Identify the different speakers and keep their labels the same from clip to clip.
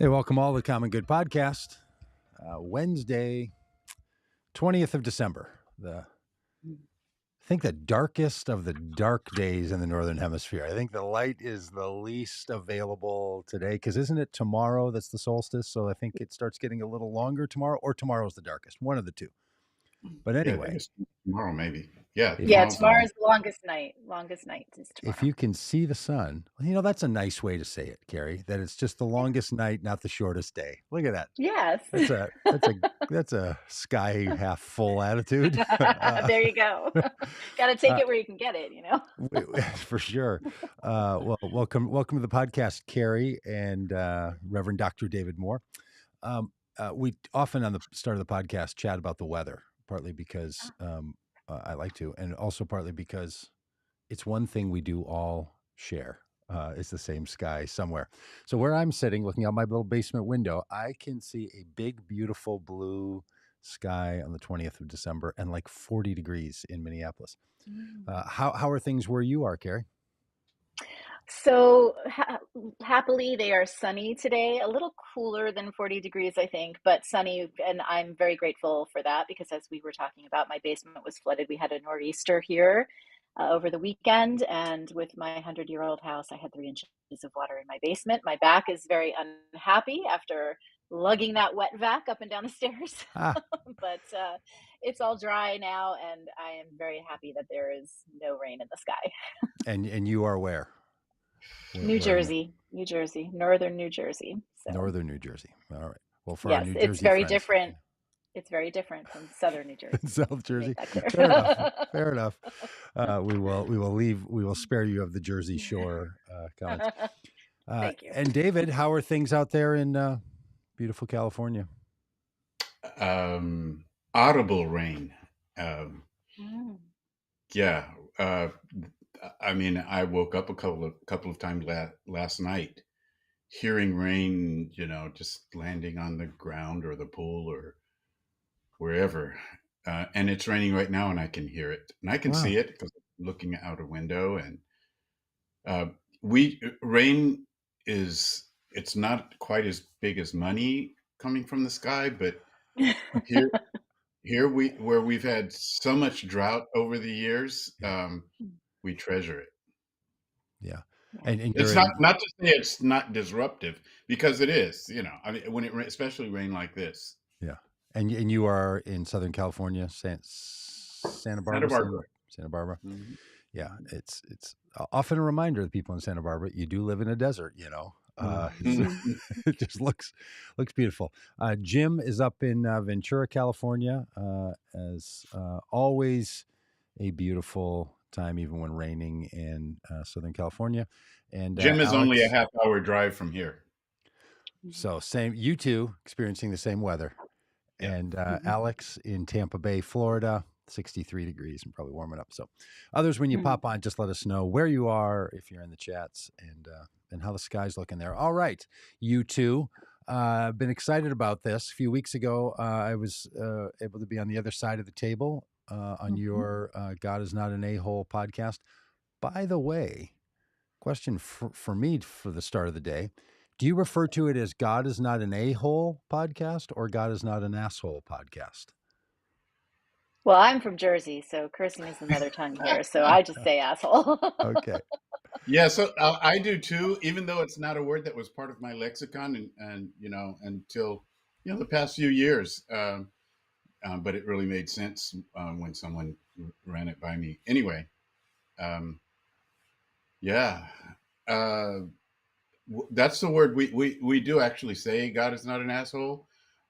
Speaker 1: Hey, welcome all to the Common Good Podcast. Wednesday, 20th of December. I think the darkest of the dark days in the Northern Hemisphere. I think the light is the least available today because isn't it tomorrow that's the solstice? So I think it starts getting a little longer tomorrow, or tomorrow's the darkest, one of the two. But
Speaker 2: Yeah, I think
Speaker 1: anyway,
Speaker 2: it's tomorrow, maybe. Yeah,
Speaker 3: Yeah,
Speaker 2: tomorrow's the
Speaker 3: tomorrow's the longest night. Longest night is tomorrow.
Speaker 1: if you can see the sun, that's a nice way to say it, Kerry, that it's just the longest night, not the shortest day. Look at that.
Speaker 3: Yes.
Speaker 1: That's a sky half full attitude.
Speaker 3: There you go. Got to take it where you can get it,
Speaker 1: For sure. Well, welcome to the podcast, Kerry and Reverend Dr. David Moore. We often on the start of the podcast chat about the weather, partly because I like to, and also partly because it's one thing we do all share. It's the same sky somewhere. So where I'm sitting, looking out my little basement window, I can see a big, beautiful blue sky on the 20th of December and like 40 degrees in Minneapolis. How are things where you are, Kerry?
Speaker 3: So happily, they are sunny today, a little cooler than 40 degrees, I think, but sunny. And I'm very grateful for that because as we were talking about, my basement was flooded. We had a nor'easter here over the weekend. And with my 100-year-old house, I had 3 inches of water in my basement. My back is very unhappy after lugging that wet vac up and down the stairs. But it's all dry now. And I am very happy that there is no rain in the sky.
Speaker 1: And you are where?
Speaker 3: New Jersey, northern New Jersey. So.
Speaker 1: Northern New Jersey. All right. Well, for
Speaker 3: yes,
Speaker 1: our New Jersey
Speaker 3: it's very
Speaker 1: friends,
Speaker 3: different. It's very different from southern New Jersey.
Speaker 1: South Jersey. Fair enough. We will spare you of the Jersey Shore comments.
Speaker 3: Thank you.
Speaker 1: And David, how are things out there in beautiful California?
Speaker 2: audible rain. Yeah. I mean, I woke up a couple of times last night hearing rain, just landing on the ground or the pool or wherever. And it's raining right now and I can hear it and I can see it because I'm looking out a window and rain it's not quite as big as money coming from the sky, but here where we've had so much drought over the years, we treasure it.
Speaker 1: Yeah. And
Speaker 2: it's not to say it's not disruptive because it is, I mean, when it especially rain like this.
Speaker 1: Yeah. And you are in Southern California, Santa Barbara. Santa Barbara.
Speaker 2: Mm-hmm.
Speaker 1: Yeah. It's often a reminder to people in Santa Barbara, you do live in a desert, It just looks beautiful. Jim is up in Ventura, California, as always a beautiful time, even when raining in Southern California. And
Speaker 2: Jim is only a half-hour drive from here.
Speaker 1: So same, you two experiencing the same weather. Yeah. And Alex in Tampa Bay, Florida, 63 degrees and probably warming up. So others, when you pop on, just let us know where you are, if you're in the chats, and how the sky's looking there. All right, you two. I've been excited about this. A few weeks ago, I was able to be on the other side of the table on your God Is Not An Ahole podcast. By the way, question for me for the start of the day. Do you refer to it as God Is Not An Ahole podcast or God Is Not An Asshole podcast?
Speaker 3: Well, I'm from Jersey, so cursing is another tongue here. So I just say asshole.
Speaker 1: Okay.
Speaker 2: Yeah, so I do too, even though it's not a word that was part of my lexicon and until the past few years. But it really made sense when someone ran it by me. Anyway, that's the word we do actually say. God is not an asshole,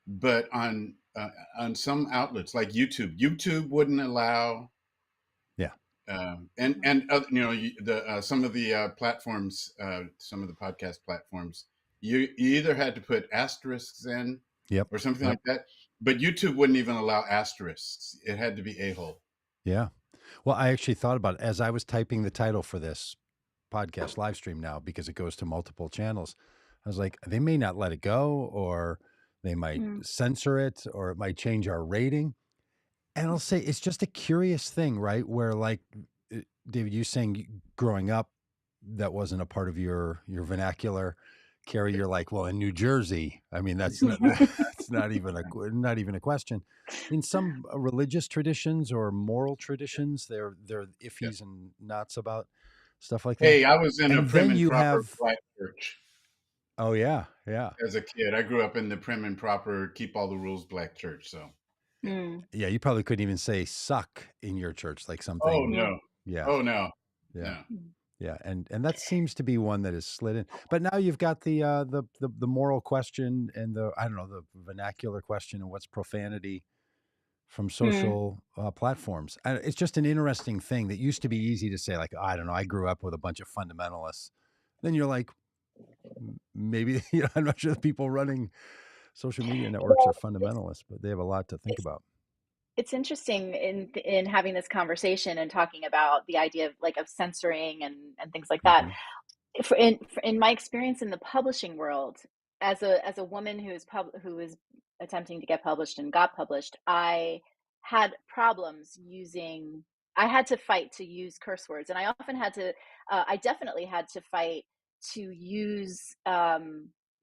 Speaker 2: but on some outlets like YouTube wouldn't allow.
Speaker 1: Yeah.
Speaker 2: And some of the platforms, some of the podcast platforms, you either had to put asterisks in, or something like that. But YouTube wouldn't even allow asterisks. It had to be a-hole.
Speaker 1: Yeah. Well, I actually thought about it as I was typing the title for this podcast live stream now, because it goes to multiple channels. I was like, they may not let it go, or they might censor it, or it might change our rating. And I'll say it's just a curious thing, right? Where, like, David, you saying growing up, that wasn't a part of your vernacular. Kerry, you're like, well, in New Jersey, I mean, that's not, that's not even a question. In some religious traditions or moral traditions, they're
Speaker 2: Yeah.
Speaker 1: iffies and nots about stuff like that.
Speaker 2: Hey, I was in a
Speaker 1: And
Speaker 2: prim
Speaker 1: then
Speaker 2: and
Speaker 1: you
Speaker 2: proper
Speaker 1: have,
Speaker 2: black church
Speaker 1: oh yeah, yeah,
Speaker 2: as a kid. I grew up in the prim and proper, keep all the rules black church. So, yeah.
Speaker 3: Mm,
Speaker 1: yeah. You probably couldn't even say suck in your church, like
Speaker 2: Oh
Speaker 1: something.
Speaker 3: mm,
Speaker 2: no.
Speaker 1: Yeah,
Speaker 2: Oh no.
Speaker 1: yeah.
Speaker 2: No.
Speaker 3: mm.
Speaker 1: Yeah, and that seems to be one that is slid in. But now you've got the moral question and the I don't know the vernacular question and what's profanity from
Speaker 3: Mm.
Speaker 1: social platforms. And it's just an interesting thing that used to be easy to say, like, I don't know, I grew up with a bunch of fundamentalists. Then you're like, maybe I'm not sure the people running social media networks are
Speaker 3: Well, it's
Speaker 1: fundamentalists, but they have a lot to think
Speaker 3: it's
Speaker 1: about.
Speaker 3: it's interesting in having this conversation and talking about the idea of like of censoring and things like that.
Speaker 1: Hmm.
Speaker 3: In my experience in the publishing world, as a woman who is attempting to get published and got published, I had problems using. I had to fight to use curse words, and I often had to. I definitely had to fight to use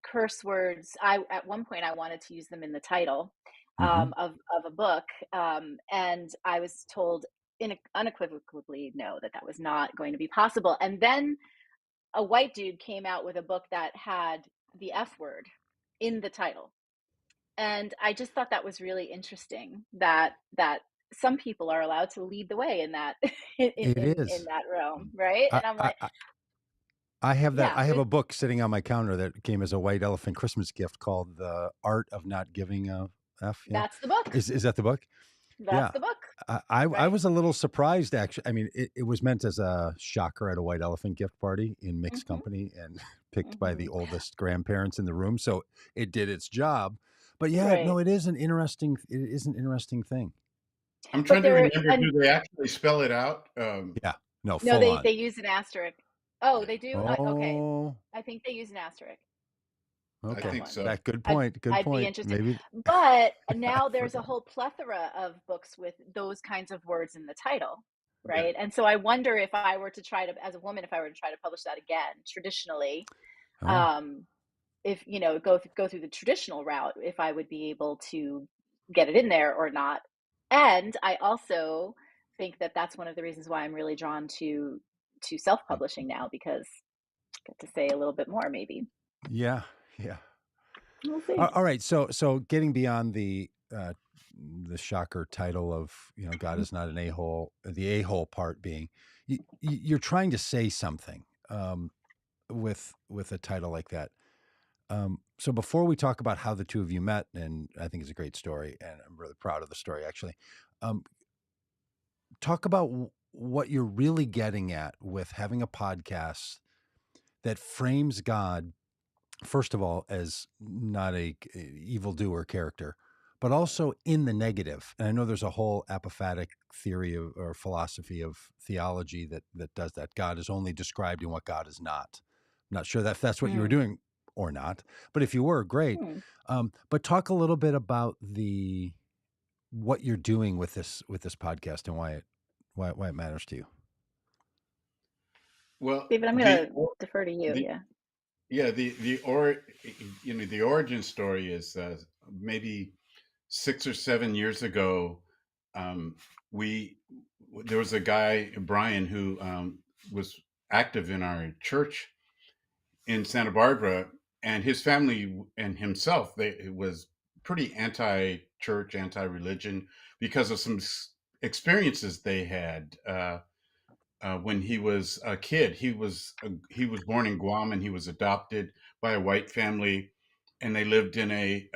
Speaker 3: curse words. I At one point I wanted to use them in the title
Speaker 1: Hmm.
Speaker 3: of a book, and I was told unequivocally no, that was not going to be possible. And then a white dude came out with a book that had the F word in the title. And I just thought that was really interesting that some people are allowed to lead the way in that
Speaker 1: It
Speaker 3: in
Speaker 1: is.
Speaker 3: that realm, right?
Speaker 1: I,
Speaker 3: And I'm
Speaker 1: I
Speaker 3: like,
Speaker 1: I have that.
Speaker 3: yeah,
Speaker 1: I have
Speaker 3: there's
Speaker 1: a book sitting on my counter that came as a white elephant Christmas gift called "The Art of Not Giving a F." Yeah,
Speaker 3: that's the book.
Speaker 1: is that the book?
Speaker 3: That's
Speaker 1: Yeah,
Speaker 3: the book,
Speaker 1: I
Speaker 3: right?
Speaker 1: was a little surprised actually. I mean, it was meant as a shocker at a white elephant gift party in mixed
Speaker 3: Mhm,
Speaker 1: company and picked by the
Speaker 3: mhm.
Speaker 1: oldest grandparents in the room, so it did its job. But yeah,
Speaker 3: Right.
Speaker 1: no, it is an interesting. It is an interesting thing.
Speaker 2: I'm
Speaker 3: But
Speaker 2: trying to
Speaker 3: there
Speaker 2: remember,
Speaker 3: and
Speaker 2: do they actually spell it out?
Speaker 1: Yeah, no,
Speaker 3: no,
Speaker 1: full on.
Speaker 3: they use an asterisk. Oh,
Speaker 2: Yeah,
Speaker 3: they do? Okay.
Speaker 1: Oh,
Speaker 3: I think they use an asterisk
Speaker 2: I
Speaker 3: for
Speaker 1: okay.
Speaker 3: that
Speaker 2: think
Speaker 3: one.
Speaker 2: so.
Speaker 1: That good
Speaker 3: I'd
Speaker 1: point. Good
Speaker 3: I'd be
Speaker 1: point.
Speaker 3: interested.
Speaker 1: Maybe
Speaker 3: But
Speaker 1: I
Speaker 3: now there's a
Speaker 1: forgot.
Speaker 3: whole plethora of books with those kinds of words in the title,
Speaker 2: Yeah.
Speaker 3: right? And so I wonder if I were to try to, as a woman, if I were to try to publish that again, traditionally,
Speaker 1: Oh.
Speaker 3: um, if go through the traditional route, if I would be able to get it in there or not. And I also think that that's one of the reasons why I'm really drawn to self-publishing now, because I get to say a little bit more, maybe.
Speaker 1: Yeah, yeah.
Speaker 3: We'll see.
Speaker 1: All right. So getting beyond the shocker title of God is not an a hole. The a hole part being you're trying to say something with a title like that. So before we talk about how the two of you met, and I think it's a great story, and I'm really proud of the story actually. Um, Talk about what you're really getting at with having a podcast that frames God first of all, as not a evildoer character, but also in the negative. And I know there's a whole apophatic theory or philosophy of theology that does that. God is only described in what God is not. I'm not sure that if that's what you were
Speaker 3: Mm.
Speaker 1: doing or not, but if you were, great.
Speaker 3: Hmm.
Speaker 1: But talk a little bit about what you're doing with this podcast and why it matters to you.
Speaker 2: Well,
Speaker 3: David, I'm
Speaker 2: the
Speaker 3: gonna defer to you.
Speaker 2: the
Speaker 3: Yeah.
Speaker 2: yeah, the origin story is maybe 6 or 7 years ago. Um, we there was a guy, Brian, who was active in our church in Santa Barbara, and his family and himself, they it was pretty anti-church, anti-religion because of some experiences they had. When he was a kid. He was born in Guam and he was adopted by a white family, and they lived in a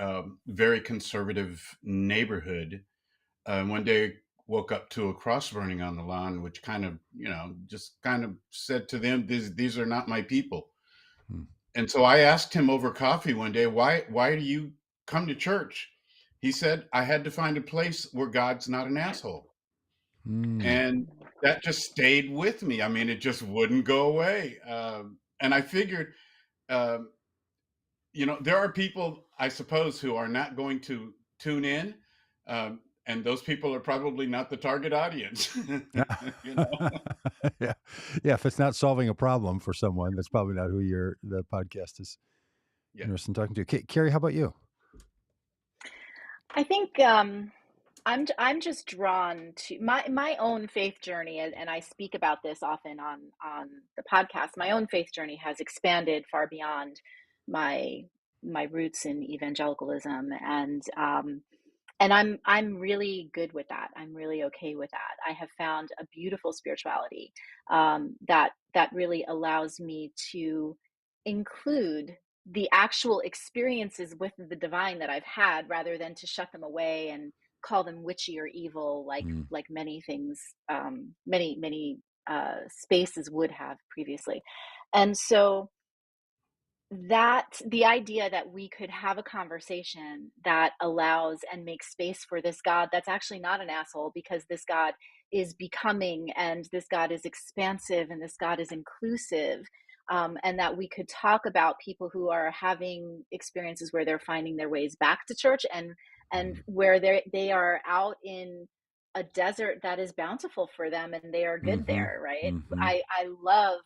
Speaker 2: very conservative neighborhood. One day, woke up to a cross burning on the lawn, which kind of just kind of said to them, "These are not my people."
Speaker 1: Hmm.
Speaker 2: And so I asked him over coffee one day, "Why do you come to church?" He said, "I had to find a place where God's not an asshole."
Speaker 1: Hmm.
Speaker 2: And that just stayed with me. I mean, it just wouldn't go away. And I figured, um, there are people, I suppose, who are not going to tune in, and those people are probably not the target audience.
Speaker 1: Yeah.
Speaker 2: you know,
Speaker 1: Yeah. Yeah. If it's not solving a problem for someone, that's probably not who the podcast is.
Speaker 2: Yeah.
Speaker 1: Interesting talking to you. Kerry, how about you?
Speaker 3: I think I'm just drawn to my own faith journey, and I speak about this often on the podcast. My own faith journey has expanded far beyond my my roots in evangelicalism, and I'm really good with that. I'm really okay with that. I have found a beautiful spirituality that really allows me to include the actual experiences with the divine that I've had, rather than to shut them away and call them witchy or evil,
Speaker 1: Mm.
Speaker 3: like many things, many spaces would have previously. And so that the idea that we could have a conversation that allows and makes space for this God that's actually not an asshole, because this God is becoming, and this God is expansive, and this God is inclusive, and that we could talk about people who are having experiences where they're finding their ways back to church, and
Speaker 1: Mm.
Speaker 3: where they are out in a desert that is bountiful for them, and they are good
Speaker 1: Mm-hmm.
Speaker 3: there, right?
Speaker 1: Mm-hmm.
Speaker 3: I love,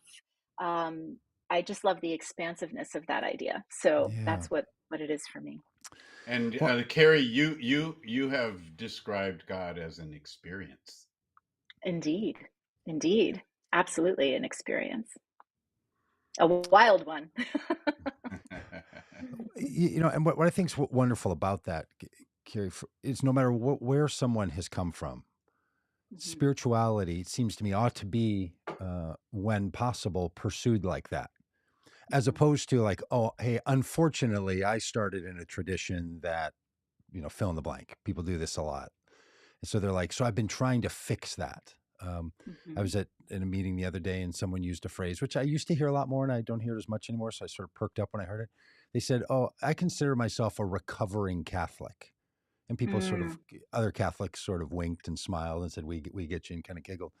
Speaker 3: um, I just love the expansiveness of that idea. So
Speaker 1: Yeah.
Speaker 3: that's what it is for me.
Speaker 2: And
Speaker 1: Well,
Speaker 2: Carrie, you have described God as an experience.
Speaker 3: Indeed. Indeed. Absolutely an experience. A wild one.
Speaker 1: and what I think is wonderful about that, Kerry, is no matter where someone has come from,
Speaker 3: Mhm.
Speaker 1: spirituality, it seems to me, ought to be, when possible, pursued like that, as
Speaker 3: Mhm.
Speaker 1: opposed to like, oh, hey, unfortunately, I started in a tradition that, fill in the blank. People do this a lot. And so they're like, so I've been trying to fix that. I
Speaker 3: Mhm.
Speaker 1: was in a meeting the other day and someone used a phrase, which I used to hear a lot more and I don't hear it as much anymore. So I sort of perked up when I heard it. They said, oh, I consider myself a recovering Catholic. And people
Speaker 3: Mm.
Speaker 1: other Catholics sort of winked and smiled and said, we get you, and kind of giggled.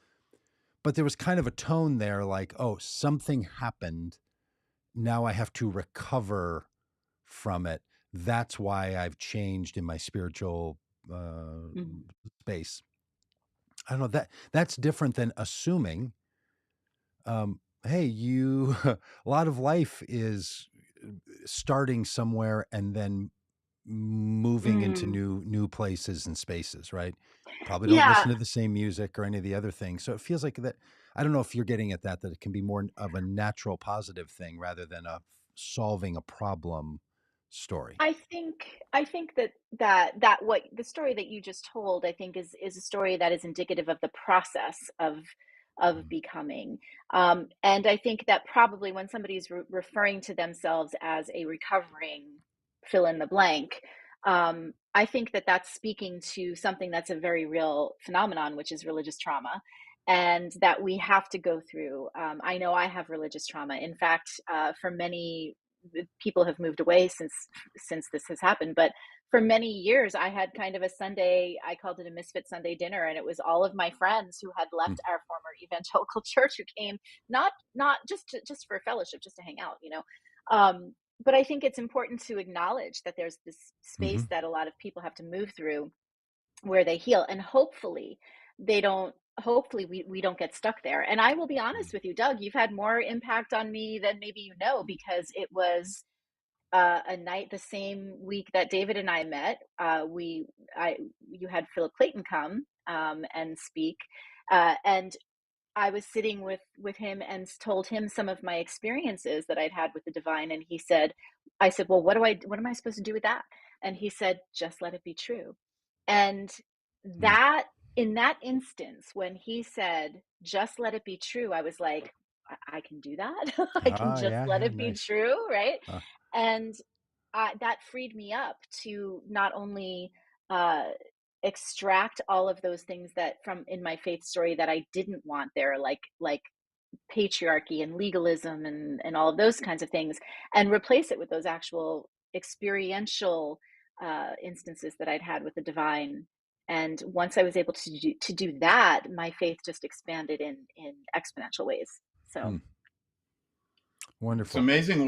Speaker 1: But there was kind of a tone there like, oh, something happened. Now I have to recover from it. That's why I've changed in my spiritual
Speaker 3: Mhm.
Speaker 1: space. I don't know, that's different than assuming, hey, you a lot of life is starting somewhere and then moving into
Speaker 3: Mm.
Speaker 1: new places and spaces, right? Probably don't
Speaker 3: Yeah,
Speaker 1: listen to the same music or any of the other things. So it feels like that. I don't know if you're getting at that it can be more of a natural positive thing rather than a solving a problem story.
Speaker 3: I think that what the story that you just told, I think, is a story that is indicative of the process of
Speaker 1: Mm.
Speaker 3: becoming. And I think that probably when somebody's referring to themselves as a recovering fill in the blank, I think that that's speaking to something that's a very real phenomenon, which is religious trauma. And that we have to go through. I know I have religious trauma. In fact, for many people have moved away since this has happened, but for many years I had kind of a Sunday, I called it a misfit Sunday dinner, and it was all of my friends who had
Speaker 1: Mm.
Speaker 3: left our former evangelical church who came, not just for fellowship, just to hang out, but I think it's important to acknowledge that there's this
Speaker 1: Mm-hmm.
Speaker 3: space that a lot of people have to move through where they heal, and hopefully they don't hopefully we don't get stuck there. And I will be honest with you, Doug, you've had more impact on me than maybe because it was a night the same week that David and I met. I You had Philip Clayton come and speak, and I was sitting with him and told him some of my experiences that I'd had with the divine, and I said, well, what am I supposed to do with that? And he said, just let it be true. And
Speaker 1: Mm.
Speaker 3: that in that instance, when he said, just let it be true, I was like, I can do that. I can
Speaker 1: Ah,
Speaker 3: just
Speaker 1: yeah,
Speaker 3: let
Speaker 1: yeah,
Speaker 3: it be
Speaker 1: nice.
Speaker 3: true, right?
Speaker 1: Uh,
Speaker 3: And that freed me up to not only uh, extract all of those things that from in my faith story that I didn't want there, like patriarchy and legalism and all of those kinds of things, and replace it with those actual experiential instances that I'd had with the divine. And once I was able to do that, my faith just expanded in exponential ways. So,
Speaker 1: mm,
Speaker 2: It's
Speaker 1: wonderful.
Speaker 2: amazing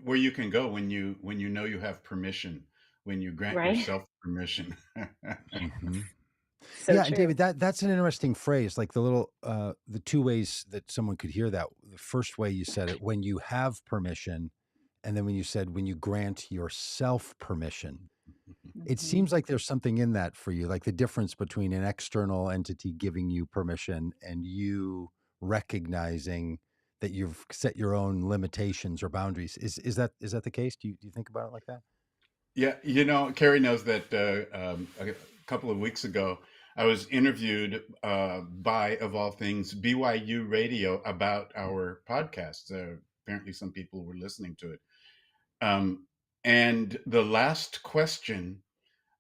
Speaker 2: where you can go when you know you have permission, when you grant
Speaker 3: right?
Speaker 2: yourself permission.
Speaker 1: Hmm.
Speaker 3: So
Speaker 1: Yeah, and
Speaker 3: true.
Speaker 1: David, that's an interesting phrase. Like the two ways that someone could hear that. The first way you said it, when you have permission, and then when you said when you grant yourself permission, it
Speaker 3: Hmm.
Speaker 1: seems like there's something in that for you, like the difference between an external entity giving you permission and you recognizing that you've set your own limitations or boundaries. Is that the case? Do you think about it like that?
Speaker 2: Yeah, Kerry knows that a couple of weeks ago, I was interviewed by, of all things, BYU Radio about our podcast. Apparently, some people were listening to it. Um, and the last question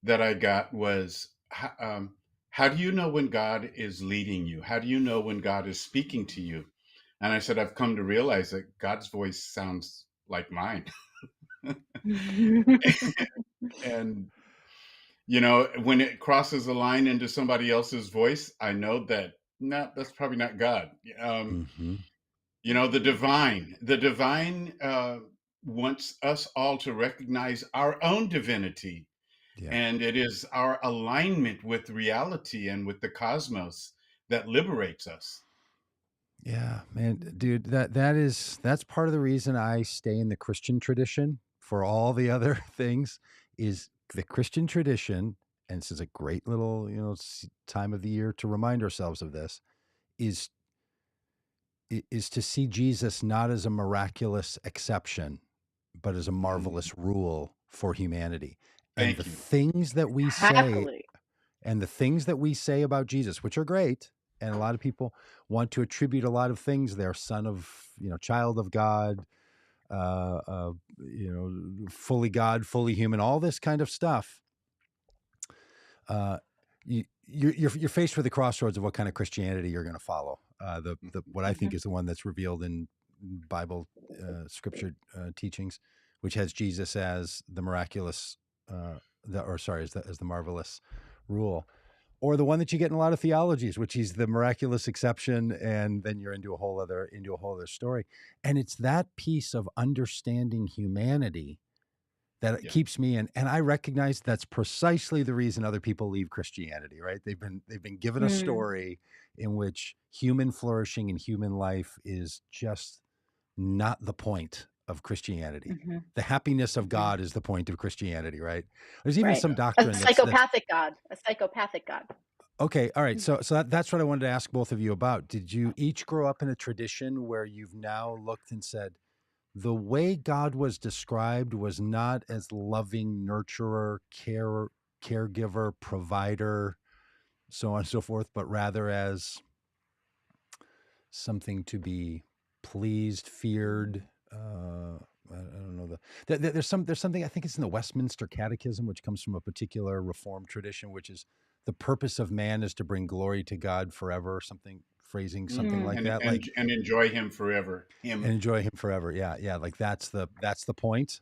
Speaker 2: that I got was, how do you know when God is leading you? How do you know when God is speaking to you? And I said, I've come to realize that God's voice sounds like mine. And when it crosses a line into somebody else's voice, I know that no, that's probably not God.
Speaker 1: Mm-hmm.
Speaker 2: The divine wants us all to recognize our own divinity,
Speaker 1: Yeah.
Speaker 2: and it is our alignment with reality and with the cosmos that liberates us.
Speaker 1: Yeah, man, dude, that's part of the reason I stay in the Christian tradition for all the other things is the Christian tradition, and this is a great little, time of the year to remind ourselves of this, is is to see Jesus not as a miraculous exception, but as a
Speaker 2: Mm,
Speaker 1: marvelous rule for humanity. And the
Speaker 2: thank you.
Speaker 1: things that we say
Speaker 3: Happily.
Speaker 1: and the things that we say about Jesus, which are great, and a lot of people want to attribute a lot of things there, son of, child of God, fully God, fully human, all this kind of stuff. Uh, you're faced with the crossroads of what kind of Christianity you're going to follow. The what I think
Speaker 3: Hmm.
Speaker 1: is the one that's revealed in Bible scripture teachings, which has Jesus as the miraculous, as the marvelous rule, or the one that you get in a lot of theologies, which is the miraculous exception, and then you're into a whole other story. And it's that piece of understanding humanity that
Speaker 2: Yeah.
Speaker 1: keeps me in, and I recognize that's precisely the reason other people leave Christianity, right? They've been given a
Speaker 3: Mm.
Speaker 1: story in which human flourishing and human life is just not the point of Christianity.
Speaker 3: Hmm.
Speaker 1: The happiness of
Speaker 3: Hmm.
Speaker 1: God is the point of Christianity, right? There's even
Speaker 3: Right.
Speaker 1: some
Speaker 2: Yeah.
Speaker 3: A
Speaker 1: doctrine that's
Speaker 3: psychopathic God. A psychopathic God.
Speaker 1: okay. All right. So that's what I wanted to ask both of you about. Did you each grow up in a tradition where you've now looked and said, the way God was described was not as loving nurturer, caregiver, provider, so on and so forth, but rather as something to be pleased, feared. I don't know there's something I think it's in the Westminster Catechism, which comes from a particular Reformed tradition, which is the purpose of man is to bring glory to God forever. Something phrasing, something
Speaker 2: Hmm.
Speaker 3: Mm.
Speaker 1: like
Speaker 2: And,
Speaker 1: that,
Speaker 2: and
Speaker 1: like
Speaker 2: and enjoy him forever.
Speaker 1: and
Speaker 2: Him.
Speaker 1: enjoy Him forever. Yeah, yeah, like that's the point.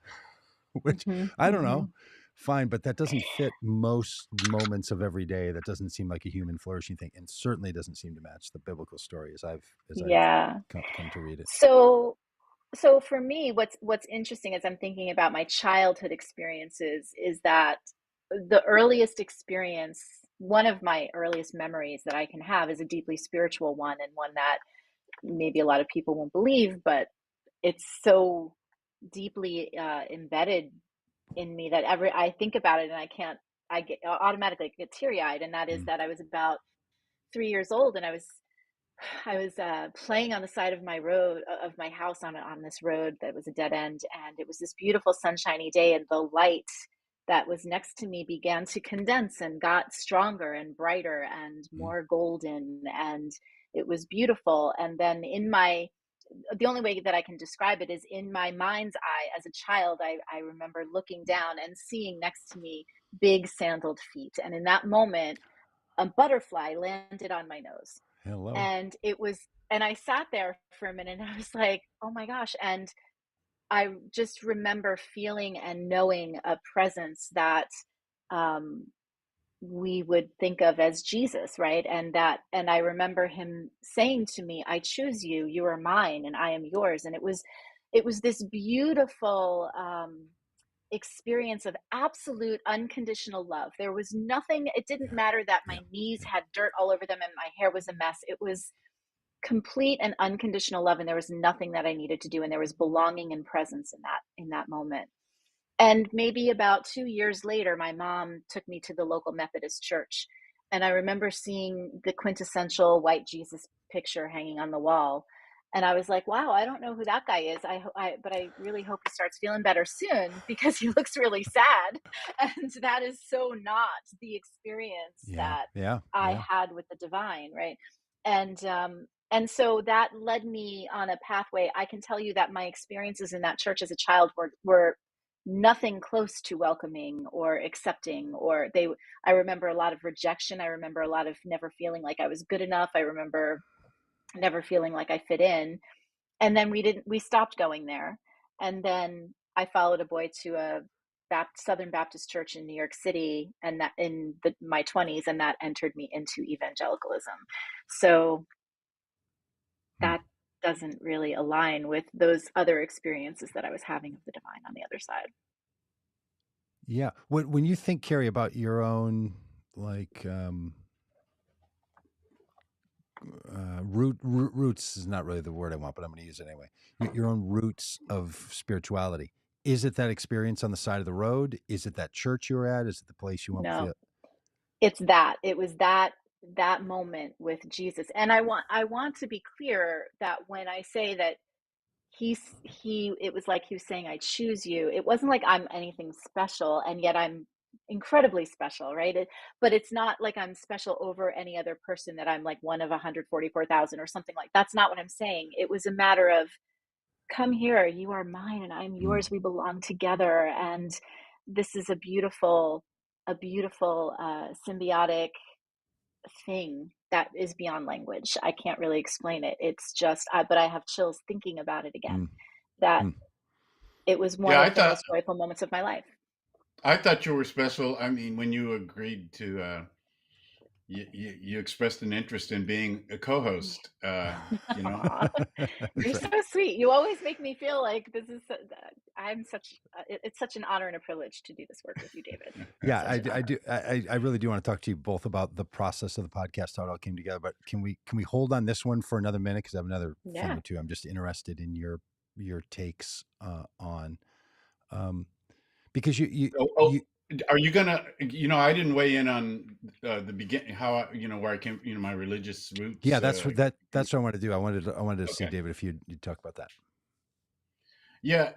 Speaker 1: Which
Speaker 3: Hmm.
Speaker 1: I don't
Speaker 3: Hmm.
Speaker 1: know. Fine, but that doesn't fit most moments of every day. That doesn't seem like a human flourishing thing, and certainly doesn't seem to match the biblical story as I've
Speaker 3: Yeah.
Speaker 1: come to read it.
Speaker 3: So so for me, what's interesting as I'm thinking about my childhood experiences is that the earliest experience, one of my earliest memories that I can have is a deeply spiritual one, and one that maybe a lot of people won't believe, but it's so deeply embedded in me that every I think about it and I get automatically get teary eyed, and that is
Speaker 1: Mm,
Speaker 3: that I was about 3 years old, and I was playing on the side of my road of my house on this road that was a dead end, and it was this beautiful sunshiny day, and the light that was next to me began to condense and got stronger and brighter and
Speaker 1: mm,
Speaker 3: more golden, and it was beautiful. And then the only way that I can describe it is in my mind's eye as a child, I remember looking down and seeing next to me big sandaled feet, and in that moment a butterfly landed on my nose,
Speaker 1: hello.
Speaker 3: and I sat there for a minute and I was like, oh my gosh. And I just remember feeling and knowing a presence that um, we would think of as Jesus, right? And I remember him saying to me, I choose you, you are mine, and I am yours. And it was this beautiful experience of absolute unconditional love. There was nothing, it didn't
Speaker 1: Yeah,
Speaker 3: matter that
Speaker 1: yeah,
Speaker 3: my knees
Speaker 1: yeah.
Speaker 3: had dirt all over them and my hair was a mess. It was complete and unconditional love, and there was nothing that I needed to do, and there was belonging and presence in that moment. And maybe about 2 years later, my mom took me to the local Methodist church, and I remember seeing the quintessential white Jesus picture hanging on the wall, and I was like, "Wow, I don't know who that guy is. But I really hope he starts feeling better soon because he looks really sad." And that is so not the experience
Speaker 1: Yeah.
Speaker 3: that
Speaker 1: Yeah.
Speaker 3: I
Speaker 1: Yeah.
Speaker 3: had with the divine, right? And so that led me on a pathway. I can tell you that my experiences in that church as a child were nothing close to welcoming or accepting. Or they I remember a lot of rejection. I remember a lot of never feeling like I was good enough. I remember never feeling like I fit in. And then we stopped going there. And then I followed a boy to a Southern Baptist church in New York City, and that in my 20s, and that entered me into evangelicalism. So
Speaker 1: Hmm.
Speaker 3: that doesn't really align with those other experiences that I was having of the divine on the other side.
Speaker 1: Yeah. When you think, Kerry, about your own like roots is not really the word I want, but I'm going to use it anyway. Your own roots of spirituality. Is it that experience on the side of the road? Is it that church you were at? Is it the place you went with
Speaker 3: No,
Speaker 1: the?
Speaker 3: it was that moment with Jesus. And I want to be clear that when I say that he it was like he was saying, "I choose you." It wasn't like I'm anything special, and yet I'm incredibly special, right? But it's not like I'm special over any other person, that I'm like one of 144,000 or something. Like, that's not what I'm saying. It was a matter of, come here, you are mine and I'm
Speaker 1: Mm,
Speaker 3: yours. We belong together. And this is a beautiful symbiotic thing that is beyond language. I can't really explain it. It's just, but I have chills thinking about it again.
Speaker 1: mm,
Speaker 3: That
Speaker 1: mm.
Speaker 3: it was one
Speaker 2: Yeah,
Speaker 3: of the most joyful moments of my life.
Speaker 2: I thought you were special. I mean, when you agreed to, you expressed an interest in being a co-host. You know,
Speaker 3: Aw, you're
Speaker 1: That's
Speaker 3: so
Speaker 1: right.
Speaker 3: sweet. You always make me feel like this is. I'm such. It's such an honor and a privilege to do this work with you, David. It's
Speaker 1: Yeah,
Speaker 3: such an
Speaker 1: I
Speaker 3: honor.
Speaker 1: do. I really do want to talk to you both about the process of the podcast, how it all came together. But can we hold on this one for another minute? Because I have another thing
Speaker 3: Yeah.
Speaker 1: or two. I'm just interested in your takes on um, because
Speaker 2: oh,
Speaker 1: you
Speaker 2: oh, are you gonna? You know, I didn't weigh in on the beginning, how you know where I came. You know, my religious
Speaker 1: yeah,
Speaker 2: roots.
Speaker 1: that's what I want to do. I wanted to see,
Speaker 2: Okay,
Speaker 1: David, if you'd talk about that.
Speaker 2: yeah.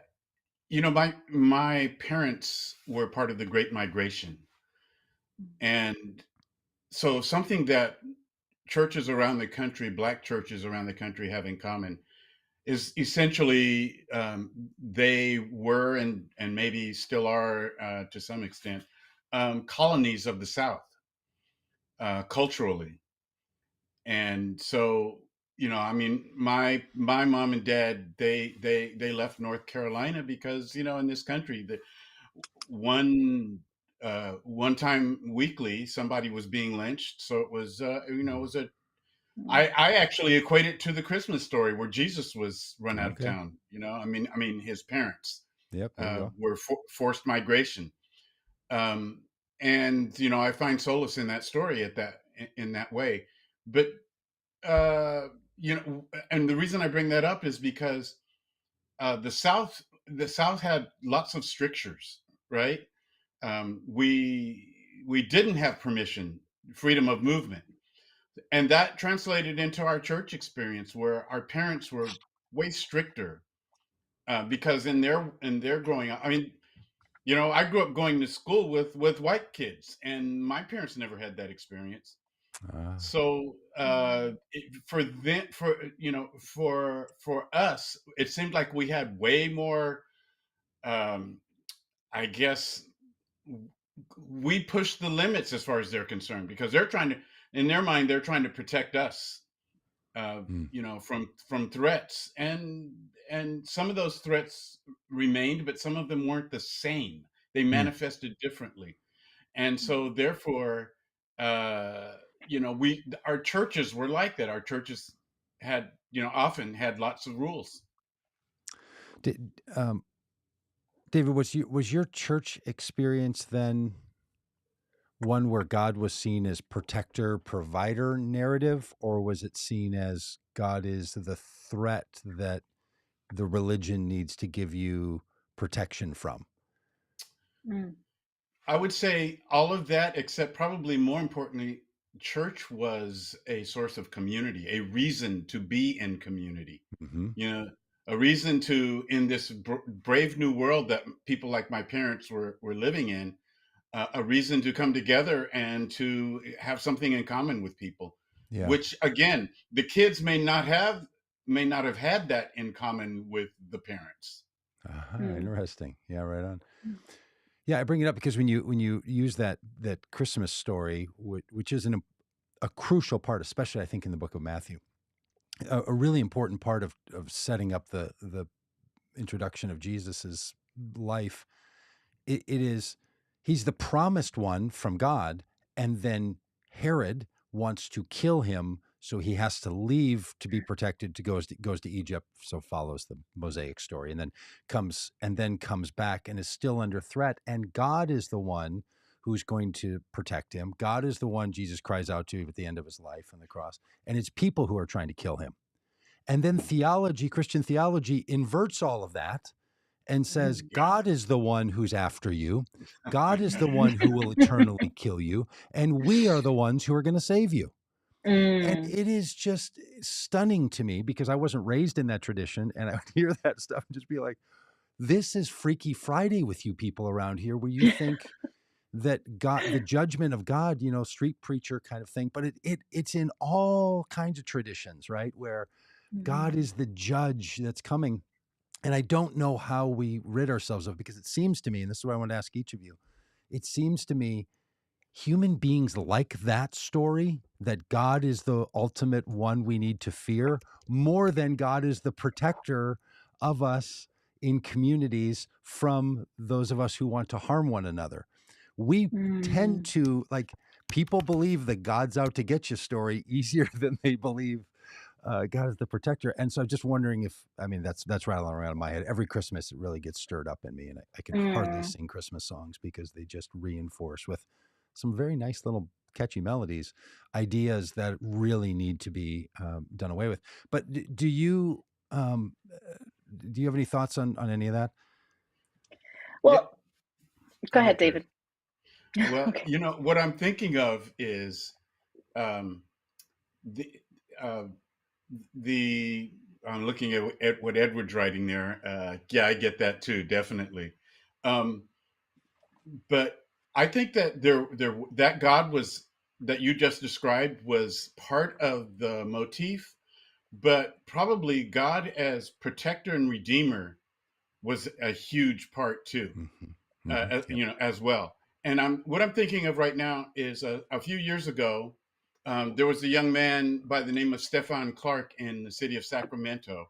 Speaker 2: You know, my parents were part of the Great Migration, and so something that churches around the country, black churches around the country, have in common is essentially they were and maybe still are to some extent colonies of the South culturally, and so you know, I mean, my mom and dad they left North Carolina because you know in this country the one one time weekly somebody was being lynched, so it was you know it was a
Speaker 3: Mm.
Speaker 2: I actually equate it to the Christmas story where Jesus was run out of
Speaker 1: Okay.
Speaker 2: town. You know, I mean, his parents
Speaker 1: Yep. There you go.
Speaker 2: were forced migration, um, and you know, I find solace in that story at that in that way. But uh, you know, and the reason I bring that up is because the South had lots of strictures, right? We didn't have permission, freedom of movement, and that translated into our church experience where our parents were way stricter because in their growing up, I mean, you know, I grew up going to school with white kids and my parents never had that experience.
Speaker 1: Uh,
Speaker 2: So for them, for you know, for us it seemed like we had way more um I guess we push the limits as far as they're concerned because they're trying to, in their mind, they're trying to protect us
Speaker 1: mm,
Speaker 2: you know, from threats, and some of those threats remained, but some of them weren't the same. They
Speaker 1: mm.
Speaker 2: manifested differently, and so therefore, you know, we our churches were like that. Our churches had, you know, often had lots of rules.
Speaker 1: Did David, was your church experience then? one where God was seen as protector, provider narrative, or was it seen as God is the threat that the religion needs to give you protection from?
Speaker 3: Mm.
Speaker 2: I would say all of that, except probably more importantly, church was a source of community, a reason to be in community.
Speaker 1: Mm-hmm.
Speaker 2: You know, a reason to, in this brave new world that people like my parents were living in, a reason to come together and to have something in common with people.
Speaker 1: Yeah.
Speaker 2: Which again, the kids may not have had that in common with the parents.
Speaker 3: Mm.
Speaker 1: Interesting. Yeah, right on.
Speaker 3: Mm.
Speaker 1: Yeah, I bring it up because when you use that Christmas story, which is a crucial part, especially I think in the book of Matthew, a really important part of setting up the introduction of Jesus's life. It is he's the promised one from God, and then Herod wants to kill him, so he has to leave to be protected. To goes to Egypt, so follows the Mosaic story, and then comes back and is still under threat. And God is the one who's going to protect him. God is the one Jesus cries out to at the end of his life on the cross, and it's people who are trying to kill him. And then Christian theology inverts all of that and says,
Speaker 3: Mm.
Speaker 1: God is the one who's after you. God is the one who will eternally kill you. And we are the ones who are going to save you. And
Speaker 3: Mm.
Speaker 1: it is just stunning to me because I wasn't raised in that tradition. And I would hear that stuff and just be like, this is Freaky Friday with you people around here, where you think that God, the judgment of God, street preacher kind of thing, but it's in all kinds of traditions, right? Where God
Speaker 3: Mhm.
Speaker 1: is the judge that's coming. And I don't know how we rid ourselves of, because it seems to me, and this is what I want to ask each of you, it seems to me human beings like that story, that God is the ultimate one we need to fear, more than God is the protector of us in communities from those of us who want to harm one another. We tend
Speaker 3: Mm.
Speaker 1: to, like, people believe the God's out to get you story easier than they believe God is the protector. And so I'm just wondering if, I mean, that's rattling around in my head. Every Christmas, it really gets stirred up in me. And I can hardly
Speaker 3: Mm.
Speaker 1: sing Christmas songs because they just reinforce with some very nice little catchy melodies, ideas that really need to be done away with. But do you have any thoughts on any of that?
Speaker 2: Yeah,
Speaker 3: Well,
Speaker 2: go
Speaker 3: go ahead,
Speaker 2: ahead, Kerry.
Speaker 3: David.
Speaker 2: Well,
Speaker 3: Okay.
Speaker 2: what I'm thinking of is um, the uh, the I'm looking at what Edward's writing there. Yeah, I get that too, definitely. Um, but I think that that God was that you just described was part of the motif, but probably God as protector and redeemer was a huge part too.
Speaker 1: Yep.
Speaker 2: As well. And what I'm thinking of right now is a few years ago, there was a young man by the name of Stefan Clark in the city of Sacramento,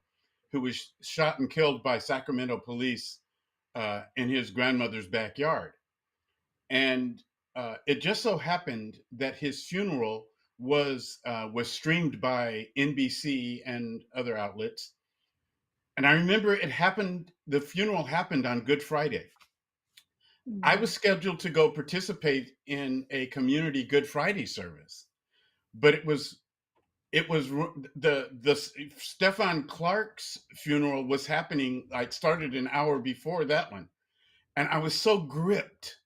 Speaker 2: who was shot and killed by Sacramento police in his grandmother's backyard. And it just so happened that his funeral was streamed by NBC and other outlets. And I remember the funeral happened on Good Friday. I was
Speaker 3: Mm.
Speaker 2: scheduled to go participate in a community Good Friday service, but it was the Stefan Clark's funeral was happening. I started an hour before that one, and I was so gripped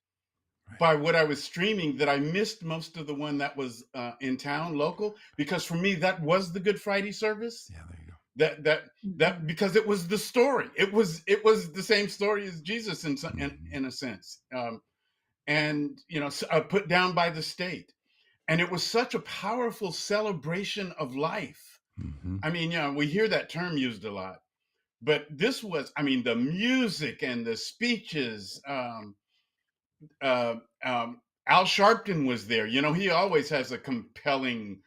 Speaker 1: Right.
Speaker 2: by what I was streaming that I missed most of the one that was in town, local. Because for me, that was the Good Friday service.
Speaker 1: Yeah, there you go.
Speaker 2: That
Speaker 3: Mhm.
Speaker 2: because it was the story. It was the same story as Jesus
Speaker 1: Hmm.
Speaker 2: in a sense. And put down by the state, and it was such a powerful celebration of life.
Speaker 1: Hmm.
Speaker 2: I mean, we hear that term used a lot, but this was, I mean, the music and the speeches. uh, Al Sharpton was there. He always has a compelling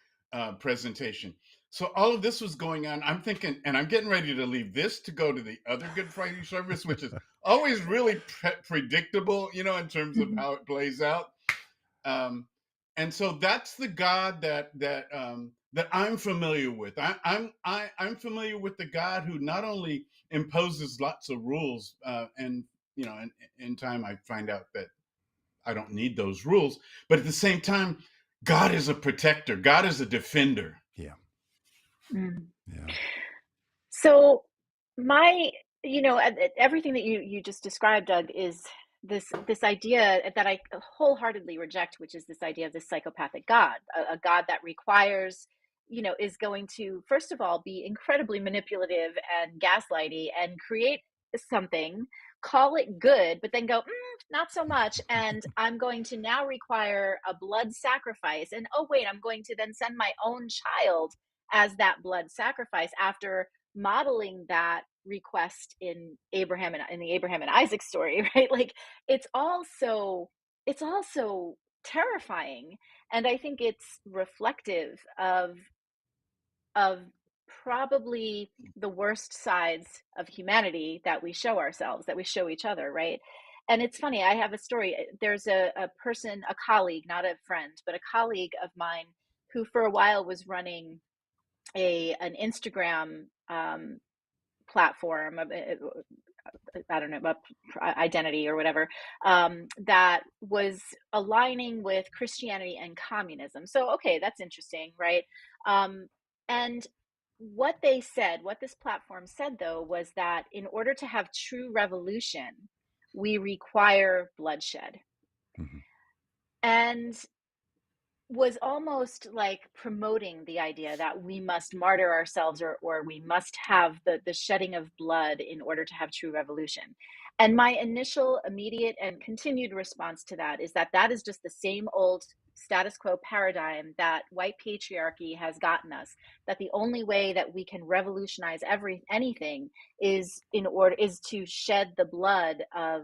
Speaker 2: presentation. So all of this was going on. I'm thinking, and I'm getting ready to leave this to go to the other Good Friday service, which is always really predictable, in terms of
Speaker 3: Mhm.
Speaker 2: how it plays out. Um, and so that's the God that I'm familiar with. I'm familiar with the God who not only imposes lots of rules, and in time I find out that I don't need those rules. But at the same time, God is a protector. God is a defender.
Speaker 1: Yeah.
Speaker 3: Mm.
Speaker 1: Yeah.
Speaker 3: So my, everything that you just described, Doug, is this idea that I wholeheartedly reject, which is this idea of this psychopathic God, a God that requires, is going to, first of all, be incredibly manipulative and gaslighty and create something, call it good, but then go, not so much. And I'm going to now require a blood sacrifice. And oh, wait, I'm going to then send my own child as that blood sacrifice after modeling that request in Abraham and in the Abraham and Isaac story, right? Like it's also terrifying. And I think it's reflective of probably the worst sides of humanity that we show ourselves, that we show each other, right? And it's funny, I have a story. There's a person, a colleague, not a friend, but a colleague of mine who for a while was running an Instagram platform, I don't know, identity or whatever, that was aligning with Christianity and communism. So, okay, that's interesting, right? And what this platform said, though, was that in order to have true revolution, we require bloodshed.
Speaker 1: Mm-hmm.
Speaker 3: And was almost like promoting the idea that we must martyr ourselves, or we must have the shedding of blood in order to have true revolution. And my initial, immediate, and continued response to that is that is just the same old status quo paradigm that white patriarchy has gotten us, that the only way that we can revolutionize anything is to shed the blood of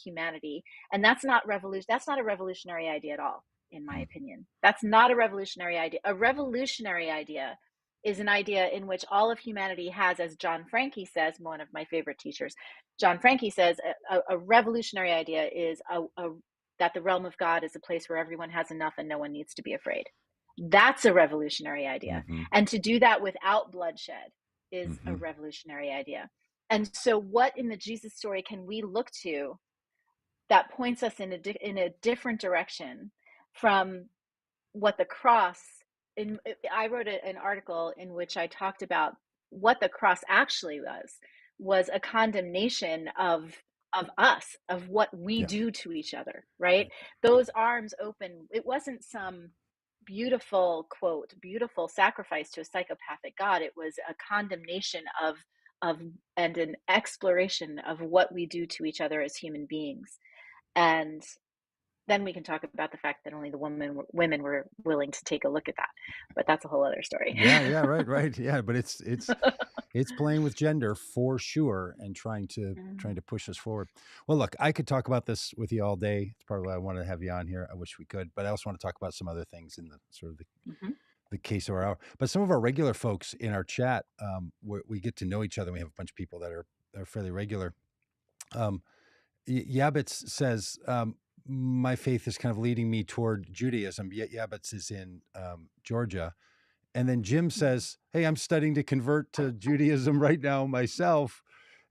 Speaker 3: humanity. And that's not a revolutionary idea at all, in my opinion. That's not a revolutionary idea. A revolutionary idea is an idea in which all of humanity has, as John Franke says, one of my favorite teachers, John Franke says, a revolutionary idea is that the realm of God is a place where everyone has enough and no one needs to be afraid. That's a revolutionary idea.
Speaker 1: Mm-hmm.
Speaker 3: And to do that without bloodshed is
Speaker 1: Mm-hmm.
Speaker 3: a revolutionary idea. And so what in the Jesus story can we look to that points us in a different direction from what the cross, I wrote an article in which I talked about what the cross actually was a condemnation of us, of what we do to each other, right? Those arms open, it wasn't some beautiful quote, beautiful sacrifice to a psychopathic God. It was a condemnation of and an exploration of what we do to each other as human beings. And then we can talk about the fact that only the women were willing to take a look at that, but that's a whole other story.
Speaker 1: Yeah, right. Yeah, but it's playing with gender for sure and trying to push us forward. Well, look, I could talk about this with you all day. It's part of why I wanted to have you on here. I wish we could, but I also want to talk about some other things in the sort of the case of our hour. But some of our regular folks in our chat, we get to know each other. We have a bunch of people that are fairly regular. Yabitz says, my faith is kind of leading me toward Judaism. Yabitz is in Georgia. And then Jim says, hey, I'm studying to convert to Judaism right now myself.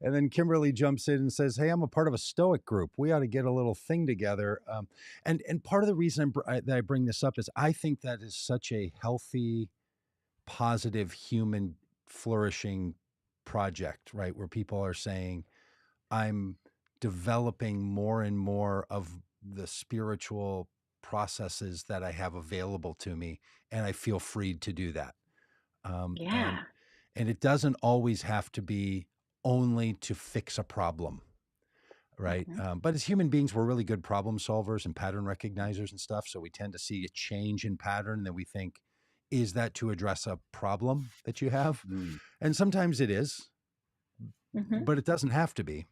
Speaker 1: And then Kimberly jumps in and says, hey, I'm a part of a Stoic group. We ought to get a little thing together. And part of the reason that I bring this up is I think that is such a healthy, positive, human flourishing project, right? Where people are saying, I'm developing more and more of the spiritual processes that I have available to me, and I feel freed to do that. And it doesn't always have to be only to fix a problem, right? But as human beings, we're really good problem solvers and pattern recognizers and stuff. So we tend to see a change in pattern, and then we think, is that to address a problem that you have? And sometimes it is, but it doesn't have to be.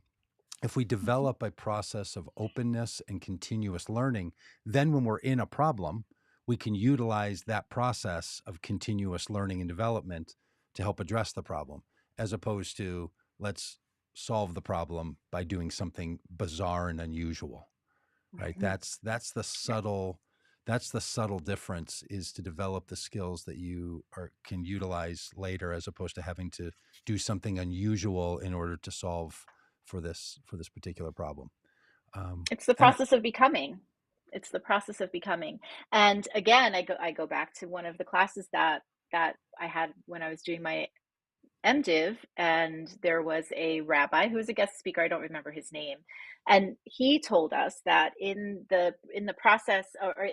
Speaker 1: If we develop a process of openness and continuous learning, then when we're in a problem, we can utilize that process of continuous learning and development to help address the problem, as opposed to let's solve the problem by doing something bizarre and unusual, right? That's the subtle difference, is to develop the skills that you can utilize later, as opposed to having to do something unusual in order to solve for this particular problem.
Speaker 3: It's the process of becoming. It's the process of becoming. And again, I go back to one of the classes that I had when I was doing my MDiv, and there was a rabbi who was a guest speaker. I don't remember his name, and he told us that in the process, or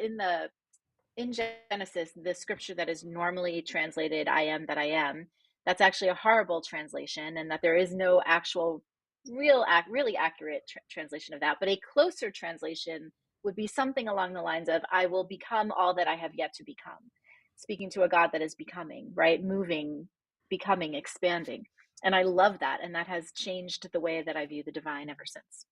Speaker 3: in Genesis, the scripture that is normally translated, I am that I am, that's actually a horrible translation, and that there is no actual, really accurate translation of that. But a closer translation would be something along the lines of, I will become all that I have yet to become. Speaking to a God that is becoming, right? Moving, becoming, expanding. And I love that. And that has changed the way that I view the divine ever since.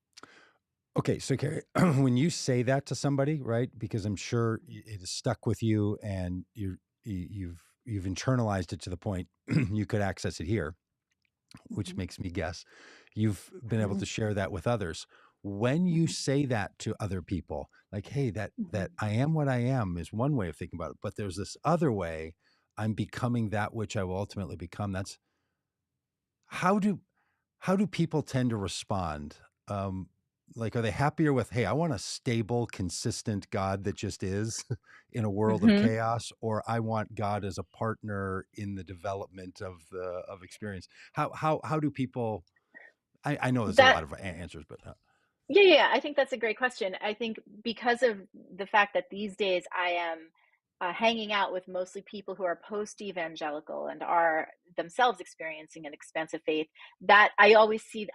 Speaker 1: Okay, so Kerry, when you say that to somebody, right? Because I'm sure it is stuck with you, and you've internalized it to the point you could access it here, which
Speaker 3: Mhm.
Speaker 1: makes me guess you've been able to share that with others. When you
Speaker 3: Mhm.
Speaker 1: say that to other people, like, "Hey, that
Speaker 3: Mhm.
Speaker 1: I am what I am," is one way of thinking about it, but there's this other way, I'm becoming that which I will ultimately become. That's how do how do people tend to respond? Um, like, are they happier with, "Hey, I want a stable, consistent God that just is in a world of
Speaker 3: Mhm.
Speaker 1: chaos," or "I want God as a partner in the development of experience." How do people? I know there's a
Speaker 3: That
Speaker 1: lot of answers, but
Speaker 3: Yeah, yeah, I think that's a great question. I think because of the fact that these days I am hanging out with mostly people who are post-evangelical and are themselves experiencing an expansive faith, that I always see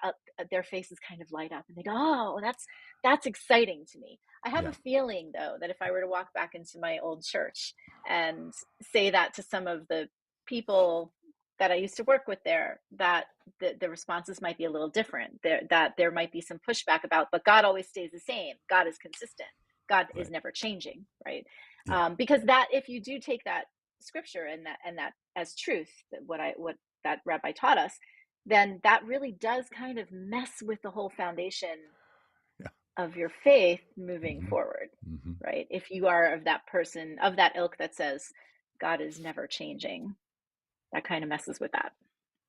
Speaker 3: their faces kind of light up, and they go, "Oh, that's exciting to me." I have a
Speaker 1: yeah,
Speaker 3: feeling, though, that if I were to walk back into my old church and say that to some of the people that I used to work with there, that the responses might be a little different. That there might be some pushback about, but God always stays the same. God is consistent. God is
Speaker 1: right,
Speaker 3: never changing, right?
Speaker 1: yeah,
Speaker 3: Because that, if you do take that scripture and that as truth, what that rabbi taught us, then that really does kind of mess with the whole foundation
Speaker 1: yeah,
Speaker 3: of your faith moving
Speaker 1: hmm
Speaker 3: forward,
Speaker 1: hmm
Speaker 3: right? If you are of that person, of that ilk that says God is never changing, that kind of messes with that.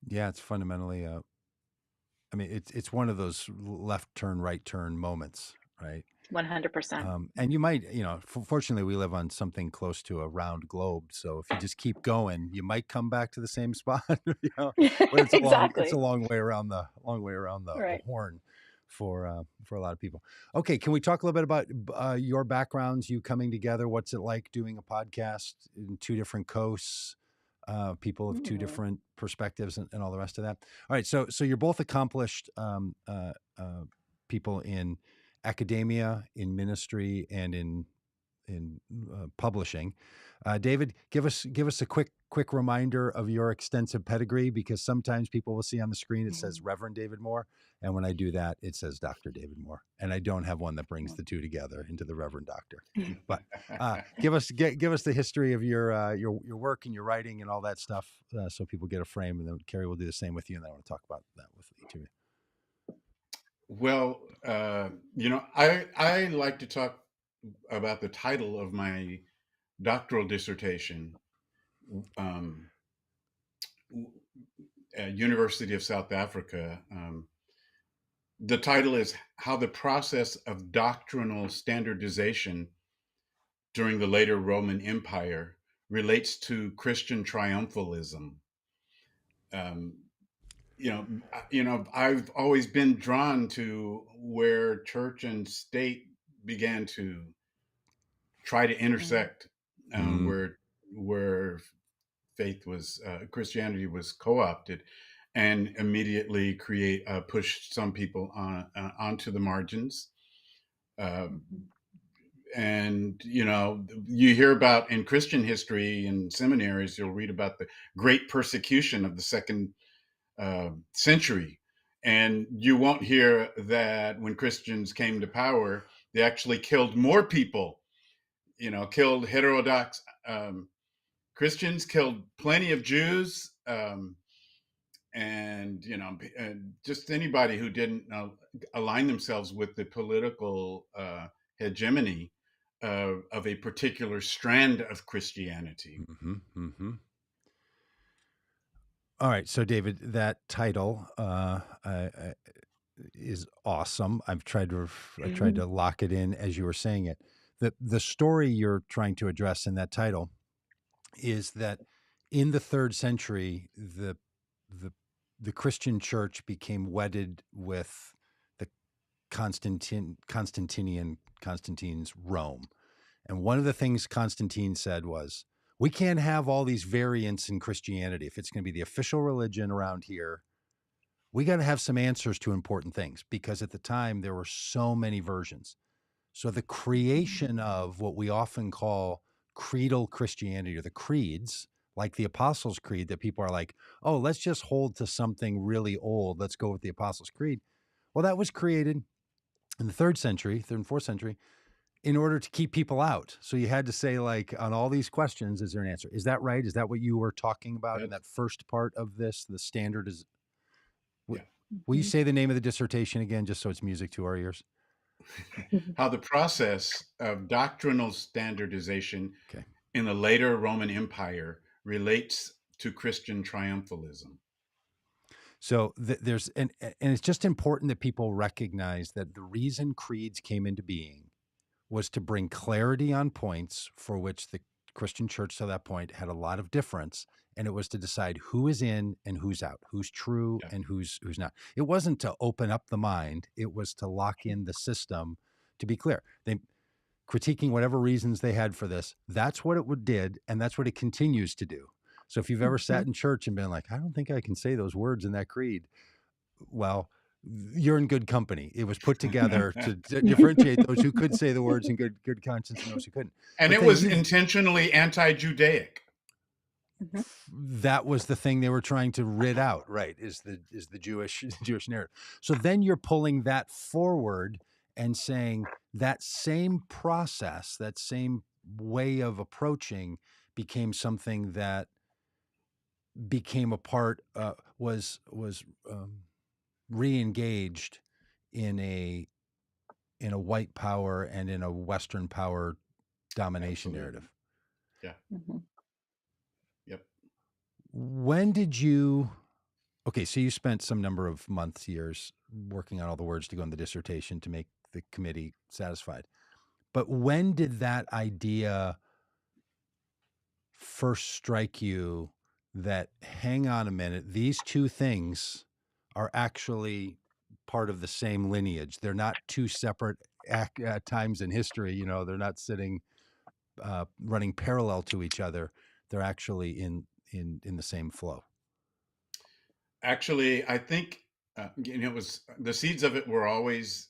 Speaker 1: yeah. It's fundamentally, I mean, it's one of those left turn, right turn moments, right?
Speaker 3: 100%.
Speaker 1: And you might, fortunately, we live on something close to a round globe. So if you just keep going, you might come back to the same spot, but it's a
Speaker 3: Exactly.
Speaker 1: long way around the
Speaker 3: Right.
Speaker 1: horn for a lot of people. Okay. Can we talk a little bit about your backgrounds, you coming together? What's it like doing a podcast in two different coasts? People of two
Speaker 3: Mm.
Speaker 1: different perspectives, and all the rest of that. All right, so you're both accomplished people in academia, in ministry, and in publishing. David, give us a quick reminder of your extensive pedigree, because sometimes people will see on the screen it says
Speaker 3: Mhm.
Speaker 1: Reverend David Moore, and when I do that, it says Dr. David Moore, and I don't have one that brings the two together into the Reverend Doctor. But give us the history of your work and your writing and all that stuff, so people get a frame, and then Kerry will do the same with you, and then I want to talk about that with each of you.
Speaker 2: Well, I like to talk about the title of my doctoral dissertation, um, at University of South Africa. The title is "How the Process of Doctrinal Standardization During the Later Roman Empire Relates to Christian Triumphalism." Um, I've always been drawn to where church and state began to try to
Speaker 3: Mm.
Speaker 2: intersect,
Speaker 1: Mm,
Speaker 2: where faith was Christianity was co-opted, and immediately create push some people onto the margins. Uh,
Speaker 3: Mhm.
Speaker 2: and you hear about in Christian history in seminaries, you'll read about the great persecution of the second century. And you won't hear that when Christians came to power, they actually killed more people, killed heterodox Christians, killed plenty of Jews, and just anybody who didn't align themselves with the political hegemony of a particular strand of Christianity.
Speaker 1: hmm hmm All right, so David, that title is awesome. I've tried to lock it in as you were saying it. the story you're trying to address in that title is that in the 3rd century, the Christian church became wedded with the Constantine's Rome. And one of the things Constantine said was, we can't have all these variants in Christianity. If it's going to be the official religion around here, we got to have some answers to important things, because at the time there were so many versions. So the creation of what we often call creedal Christianity, or the creeds, like the Apostles' Creed, that people are like, oh, let's just hold to something really old. Let's go with the Apostles' Creed. Well, that was created in the 3rd century, 3rd and 4th century, in order to keep people out. So you had to say, like, on all these questions, is there an answer? Is that right? Is that what you were talking about in that first part of this? The standard is...
Speaker 2: Yeah.
Speaker 1: Will you say the name of the dissertation again, just so it's music to our ears?
Speaker 2: How the process of doctrinal standardization
Speaker 1: Okay.
Speaker 2: in the later Roman Empire relates to Christian triumphalism.
Speaker 1: So there's, and it's just important that people recognize that the reason creeds came into being was to bring clarity on points for which the Christian church to that point had a lot of difference, and it was to decide who is in and who's out, who's true and who's not. It wasn't to open up the mind; it was to lock in the system. To be clear, they critiquing whatever reasons they had for this. That's what it did, and that's what it continues to do. So if you've ever sat in church and been like, I don't think I can say those words in that creed, well, you're in good company. It was put together to differentiate those who could say the words in good conscience and those who couldn't.
Speaker 2: And it was intentionally anti-Judaic.
Speaker 1: That was the thing they were trying to rid out, right? Is the Jewish narrative. So then you're pulling that forward and saying that same process, that same way of approaching, became something that became a part, was re-engaged in a white power and in a Western power domination narrative.
Speaker 2: Yeah. Yep.
Speaker 1: When did you... Okay, so you spent some number of months, years working on all the words to go in the dissertation to make the committee satisfied. But when did that idea first strike you that, hang on a minute, these two things are actually part of the same lineage? They're not two separate times in history. You know, they're not sitting, running parallel to each other. They're actually in the same flow.
Speaker 2: Actually, I think it was, the seeds of it were always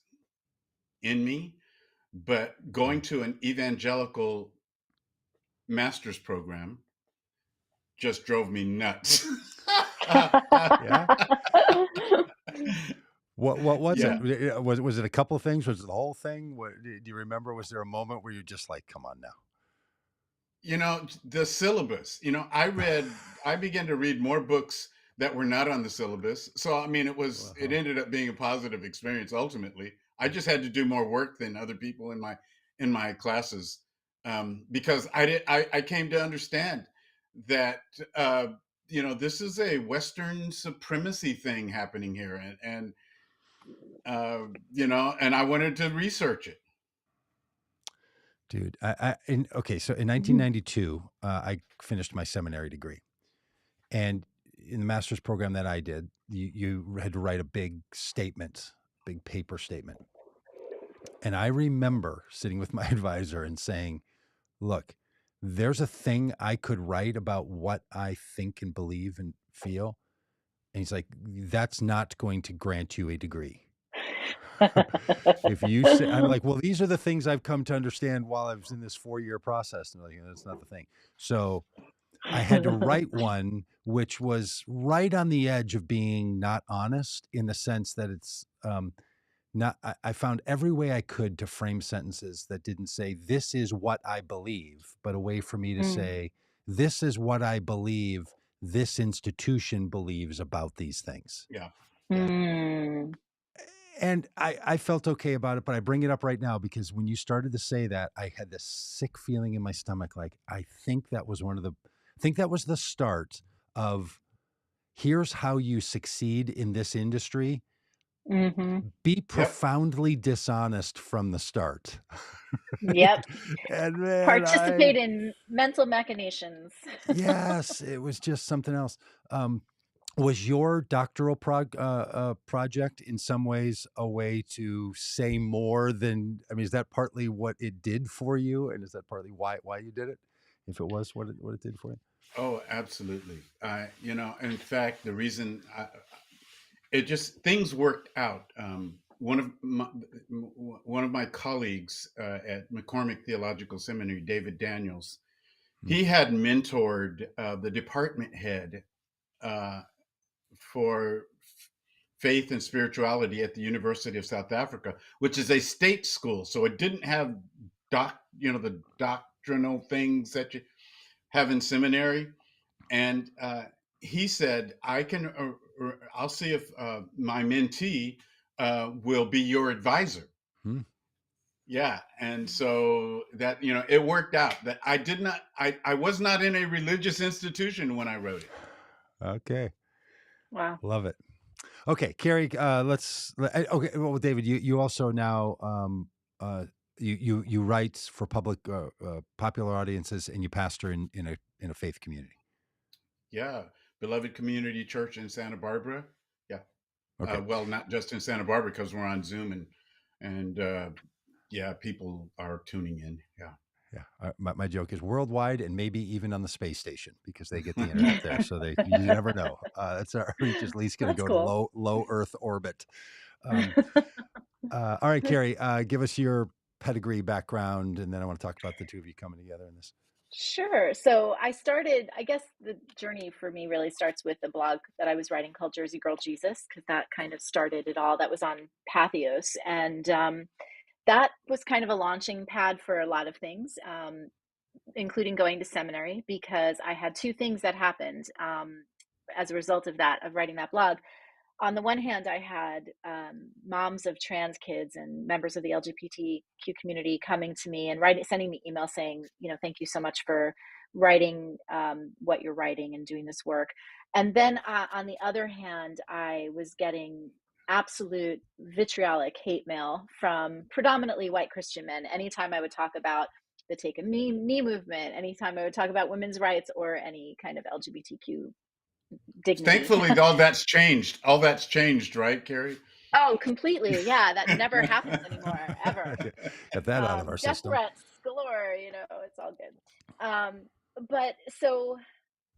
Speaker 2: in me, but going to an evangelical master's program just drove me nuts.
Speaker 1: Yeah. What was it? Was it a couple of things? Was it the whole thing? Do you remember? Was there a moment where you're just like, come on now?
Speaker 2: You know, the syllabus. You know, I began to read more books that were not on the syllabus. So I mean, it ended up being a positive experience ultimately. I just had to do more work than other people in my classes, because I came to understand that you know, this is a Western supremacy thing happening here, and you know, and I wanted to research it.
Speaker 1: Dude, okay, so in 1992, I finished my seminary degree, and in the master's program that I did, you had to write a big statement, big paper statement. And I remember sitting with my advisor and saying, look, there's a thing I could write about what I think and believe and feel. And he's like, that's not going to grant you a degree. If you say, I'm like, well, these are the things I've come to understand while I was in this 4-year process. And like, that's not the thing. So I had to write one which was right on the edge of being not honest, in the sense that it's not, I found every way I could to frame sentences that didn't say, this is what I believe, but a way for me to say, this is what I believe this institution believes about these things.
Speaker 2: Yeah.
Speaker 1: And I felt okay about it, but I bring it up right now because when you started to say that, I had this sick feeling in my stomach. Like, I think that was the start of, here's how you succeed in this industry.
Speaker 3: Mm-hmm.
Speaker 1: Be
Speaker 2: Yep.
Speaker 1: profoundly dishonest from the start.
Speaker 3: Yep.
Speaker 1: And man,
Speaker 3: Participate in mental machinations.
Speaker 1: yes, it was just something else. Um, was your doctoral project in some ways a way to say more than, I mean, is that partly what it did for you? And is that partly why you did it? If it was what it did for you?
Speaker 2: Oh, absolutely. In fact, the reason it just things worked out. One of my colleagues at McCormick Theological Seminary, David Daniels,
Speaker 1: Hmm.
Speaker 2: he had mentored the department head uh, for faith and spirituality at the University of South Africa, which is a state school. So it didn't have the doctrinal things that you have in seminary. And he said, I'll see if my mentee will be your advisor.
Speaker 1: Hmm.
Speaker 2: Yeah. And so that, it worked out that I was not in a religious institution when I wrote it.
Speaker 1: Okay.
Speaker 3: Wow.
Speaker 1: Love it. Okay, Kerry, okay, well, David, you also now, you write for public, popular audiences, and you pastor in a faith community.
Speaker 2: Yeah. Beloved Community Church in Santa Barbara. Yeah.
Speaker 1: Okay.
Speaker 2: Well, not just in Santa Barbara because we're on Zoom and yeah, people are tuning in. Yeah.
Speaker 1: Yeah. My joke is worldwide and maybe even on the space station because they get the internet there. So you never know. That's our reach is at least going to
Speaker 3: That's
Speaker 1: go to
Speaker 3: cool.
Speaker 1: low Earth orbit. Um, all right, Kerry, give us your pedigree background, and then I want to talk about the two of you coming together in this.
Speaker 3: Sure. So I guess the journey for me really starts with the blog that I was writing called Jersey Girl Jesus, because that kind of started it all. That was on Pathos. And that was kind of a launching pad for a lot of things, including going to seminary, because I had two things that happened as a result of that, of writing that blog. On the one hand, I had moms of trans kids and members of the LGBTQ community coming to me and sending me emails saying, thank you so much for writing what you're writing and doing this work. And then on the other hand, I was getting absolute vitriolic hate mail from predominantly white Christian men. Anytime I would talk about the Take a Knee movement, anytime I would talk about women's rights or any kind of LGBTQ dignity.
Speaker 2: Thankfully, all that's changed. All that's changed, right, Kerry?
Speaker 3: Oh, completely. Yeah, that never happens anymore, ever.
Speaker 1: Got that out of our
Speaker 3: Death
Speaker 1: system.
Speaker 3: threats galore, it's all good. But so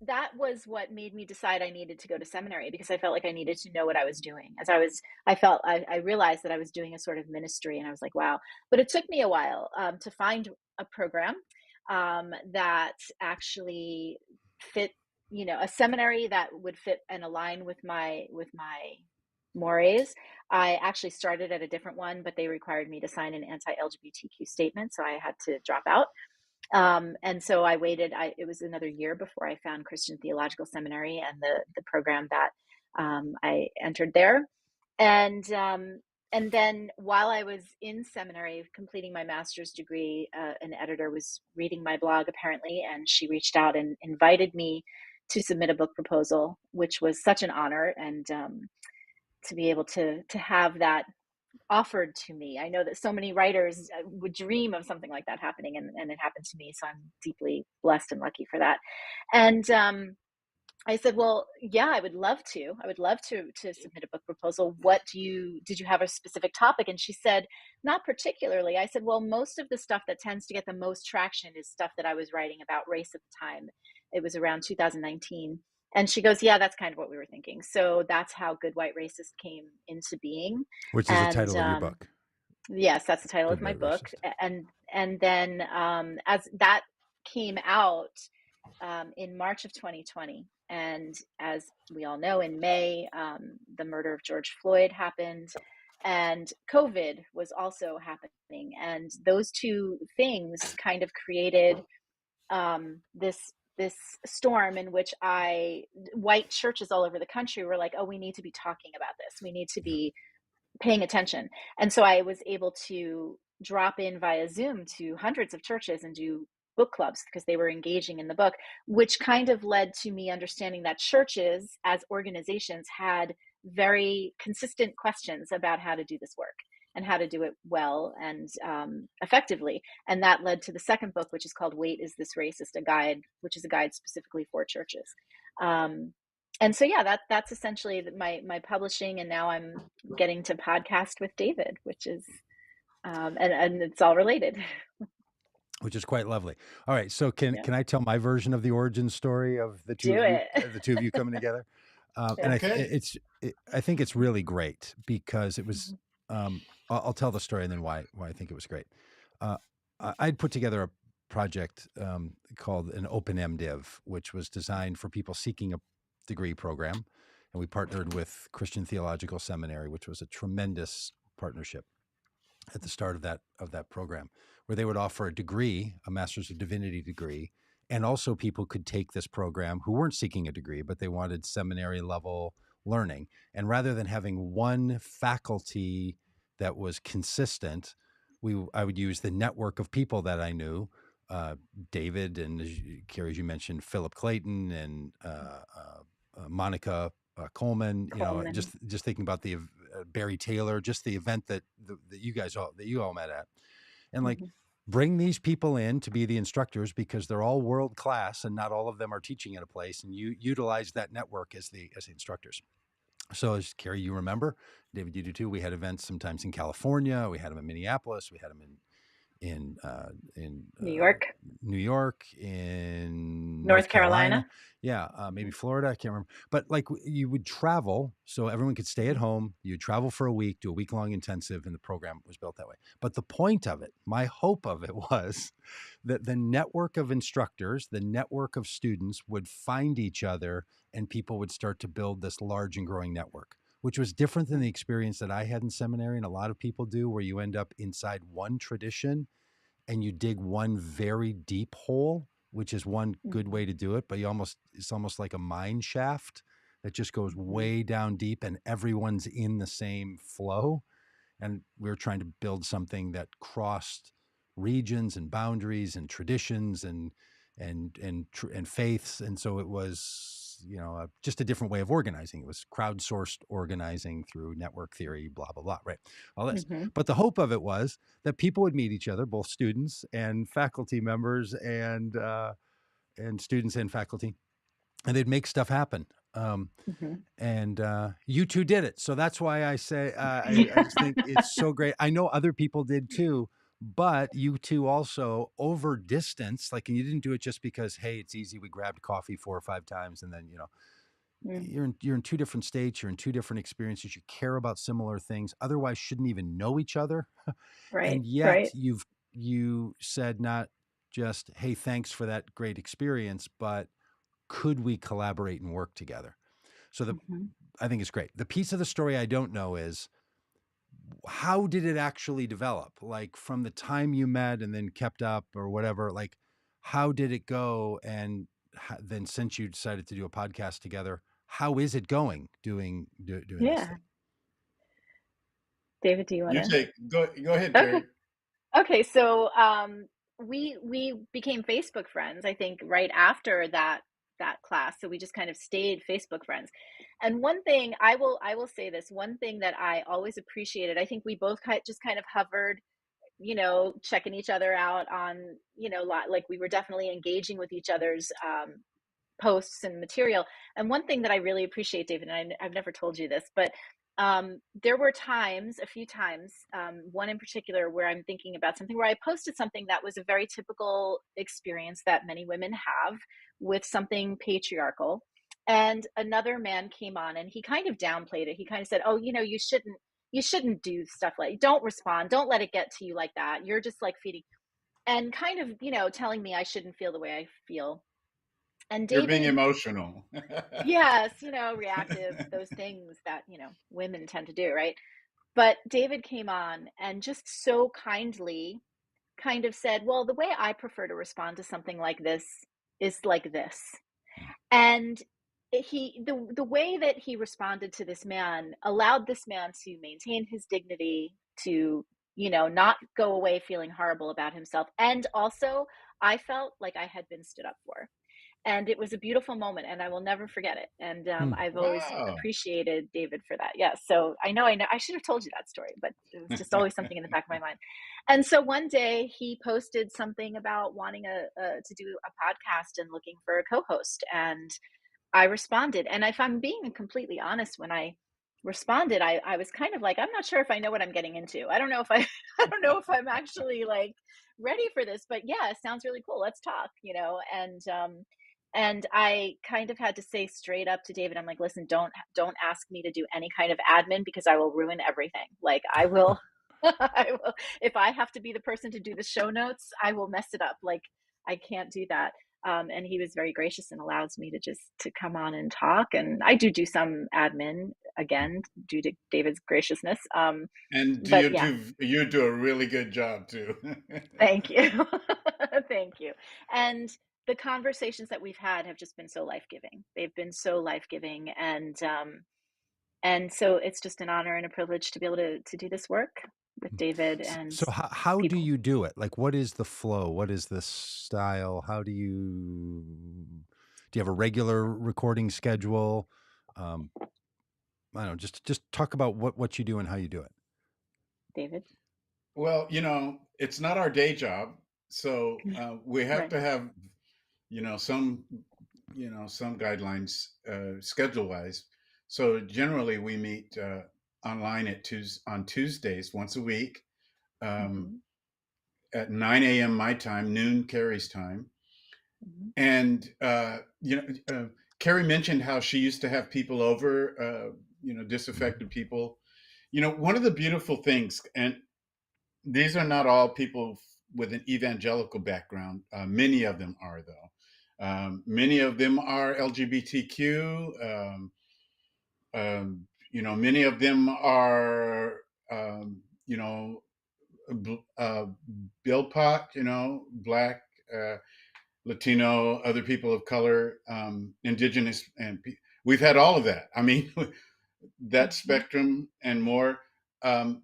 Speaker 3: that was what made me decide I needed to go to seminary, because I felt like I needed to know what I was doing. I realized that I was doing a sort of ministry, and I was like, wow. But it took me a while to find a program that actually fit, a seminary that would fit and align with my mores. I actually started at a different one, but they required me to sign an anti-LGBTQ statement, so I had to drop out. And so I waited. It was another year before I found Christian Theological Seminary and the program that I entered there. And then while I was in seminary completing my master's degree, an editor was reading my blog apparently, and she reached out and invited me to submit a book proposal, which was such an honor. And to be able to have that offered to me. I know that so many writers would dream of something like that happening, and it happened to me. So I'm deeply blessed and lucky for that. And I said, well, yeah, I would love to. I would love to submit a book proposal. Did you have a specific topic? And she said, not particularly. I said, well, most of the stuff that tends to get the most traction is stuff that I was writing about race at the time. It was around 2019. And she goes, yeah, that's kind of what we were thinking. So that's how Good White Racist came into being.
Speaker 1: Which is the
Speaker 3: And
Speaker 1: title of your book.
Speaker 3: yes, that's the title
Speaker 1: Good
Speaker 3: of my
Speaker 1: White
Speaker 3: book.
Speaker 1: Racist.
Speaker 3: And then as that came out in March of 2020, and as we all know, in May, the murder of George Floyd happened, and COVID was also happening, and those two things kind of created this storm in which white churches all over the country were like, oh, we need to be talking about this. We need to be paying attention. And so I was able to drop in via Zoom to hundreds of churches and do book clubs because they were engaging in the book, which kind of led to me understanding that churches as organizations had very consistent questions about how to do this work and how to do it well and effectively. And that led to the second book, which is called Wait, Is This Racist? A Guide, which is a guide specifically for churches. And so, yeah, that's essentially my publishing. And now I'm getting to podcast with David, which is, and it's all related.
Speaker 1: Which is quite lovely. All right, so can
Speaker 3: Yeah.
Speaker 1: I tell my version of the origin story of the two
Speaker 3: Do
Speaker 1: of you,
Speaker 3: it.
Speaker 1: coming together? And
Speaker 3: Yeah.
Speaker 2: Okay.
Speaker 1: I think it's really great because it was.
Speaker 3: Mhm.
Speaker 1: I'll tell the story and then why I think it was great. Uh, I'd put together a project called an Open MDiv, which was designed for people seeking a degree program, and we partnered with Christian Theological Seminary, which was a tremendous partnership at the start of that program, where they would offer a degree, a Master's of Divinity degree, and also people could take this program who weren't seeking a degree, but they wanted seminary level learning. And rather than having one faculty that was consistent, I would use the network of people that I knew, David and Kerry, as you mentioned, Philip Clayton and Monica Coleman. You know,
Speaker 3: Coleman.
Speaker 1: just thinking about the Barry Taylor, just the event that you all met at, and like
Speaker 3: Mhm.
Speaker 1: bring these people in to be the instructors because they're all world class and not all of them are teaching at a place, and you utilize that network as the instructors. So as Kerry, you remember, David, you do too. We had events sometimes in California. We had them in Minneapolis. We had them in in
Speaker 3: New York,
Speaker 1: New York, in North
Speaker 3: North
Speaker 1: Carolina,
Speaker 3: Carolina.
Speaker 1: yeah, maybe
Speaker 3: Mhm.
Speaker 1: Florida. I can't remember, but like you would travel, so everyone could stay at
Speaker 3: Mhm.
Speaker 1: home. You'd travel for a week, do a week long intensive, and the program was built that way. But the point of it, my hope of it, was that the network of instructors, the network of students, would find each other, and people would start to build this large and growing network. Which was different than the experience that I had in seminary, and a lot of people do, where you end up inside one tradition and you dig one very deep hole, which is one good
Speaker 3: Mhm.
Speaker 1: way to do it, but it's almost like a mine shaft that just goes
Speaker 3: Mhm.
Speaker 1: way down deep and everyone's in the same flow. And we were trying to build something that crossed regions and boundaries and traditions and faiths. And so it was, just a different way of organizing. It was crowdsourced organizing through network theory, blah blah blah, right? All this.
Speaker 3: Mhm.
Speaker 1: But the hope of it was that people would meet each other, both students and faculty members, and students and faculty, and they'd make stuff happen.
Speaker 3: Mhm.
Speaker 1: And you two did it, so that's why I say I just think
Speaker 3: Yeah.
Speaker 1: it's so great. I know other people did too, but you two also over distance, like, and you didn't do it just because, hey, it's easy, we grabbed coffee 4 or 5 times, and then
Speaker 3: Mm.
Speaker 1: you're in two different states, you're in two different experiences, you care about similar things, otherwise shouldn't even know each other.
Speaker 3: Right.
Speaker 1: And yet
Speaker 3: Right.
Speaker 1: you said not just, hey, thanks for that great experience, but could we collaborate and work together? So
Speaker 3: Mhm.
Speaker 1: I think it's great. The piece of the story I don't know is, how did it actually develop? Like, from the time you met and then kept up or whatever, like, how did it go? And then, since you decided to do a podcast together, how is it going doing this
Speaker 3: Yeah.
Speaker 1: thing?
Speaker 3: David, do you want
Speaker 2: You
Speaker 3: to?
Speaker 2: take go ahead,
Speaker 3: Okay.
Speaker 2: Kerry.
Speaker 3: Okay. So, we became Facebook friends, I think, right after that class. So we just kind of stayed Facebook friends. And one thing I will say this, one thing that I always appreciated, I think we both just kind of hovered, checking each other out on, like we were definitely engaging with each other's posts and material. And one thing that I really appreciate, David, and I've never told you this, but there were times, a few times, one in particular, where I'm thinking about something where I posted something that was a very typical experience that many women have with something patriarchal. And another man came on and he kind of downplayed it. He kind of said, "Oh, you shouldn't do stuff like, don't respond, don't let it get to you like that. You're just like feeding," and kind of, telling me I shouldn't feel the way I feel. And
Speaker 2: You're being
Speaker 3: David,
Speaker 2: emotional.
Speaker 3: yes, reactive, those things that, women tend to do, right? But David came on and just so kindly kind of said, "Well, the way I prefer to respond to something like this is like this." And the way that he responded to this man allowed this man to maintain his dignity, to, not go away feeling horrible about himself. And also, I felt like I had been stood up for. And it was a beautiful moment, and I will never forget it. And
Speaker 1: Hmm.
Speaker 3: I've always
Speaker 2: Wow.
Speaker 3: appreciated David for that. Yes. So I know, I should have told you that story, but it was just always something in the back of my mind. And so one day he posted something about wanting to do a podcast and looking for a co-host. And I responded. And if I'm being completely honest, when I responded, I was kind of like, I'm not sure if I know what I'm getting into. I don't know if I, I don't know if I'm actually like ready for this, but yeah, it sounds really cool. Let's talk, and I kind of had to say straight up to David, I'm like, listen, don't ask me to do any kind of admin because I will ruin everything. Like I will, I will, if I have to be the person to do the show notes, I will mess it up. Like I can't do that. And he was very gracious and allows me to just to come on and talk. And I do some admin again due to David's graciousness.
Speaker 2: And
Speaker 3: But yeah,
Speaker 2: you do a really good job too.
Speaker 3: thank you, thank you. And the conversations that we've had have just been so life giving. They've been so life giving, and so it's just an honor and a privilege to be able to do this work with David and
Speaker 1: So how do
Speaker 3: people.
Speaker 1: you do it? Like, what is the flow? What is the style? How do you have a regular recording schedule? Um, I don't know, just talk about what you do and how you do it.
Speaker 3: David,
Speaker 2: Well, it's not our day job, so we have
Speaker 3: right?
Speaker 2: to have, some, some guidelines schedule wise. So generally, we meet online on Tuesdays once a week um,
Speaker 3: Hmm.
Speaker 2: at 9 a.m. my time, noon Kerry's time,
Speaker 3: Hmm.
Speaker 2: and Kerry mentioned how she used to have people over, disaffected people. One of the beautiful things, and these are not all people with an evangelical background. Many of them are, though. Many of them are LGBTQ. Many of them are, um, you know, BILPOC, Black, uh, Latino, other people of color, Indigenous, and we've had all of that. I mean, that
Speaker 3: Hmm.
Speaker 2: spectrum and more. Um,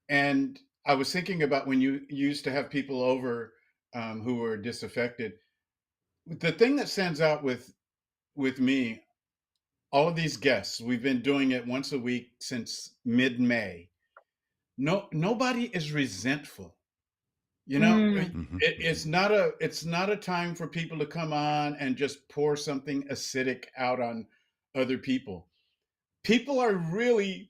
Speaker 2: And I was thinking about when you used to have people over who were disaffected. The thing that stands out with me, all of these guests, we've been doing it once a week since mid-May. No, nobody is resentful.
Speaker 3: Mm.
Speaker 1: Hmm.
Speaker 2: It's not a time for people to come on and just pour something acidic out on other people. People are really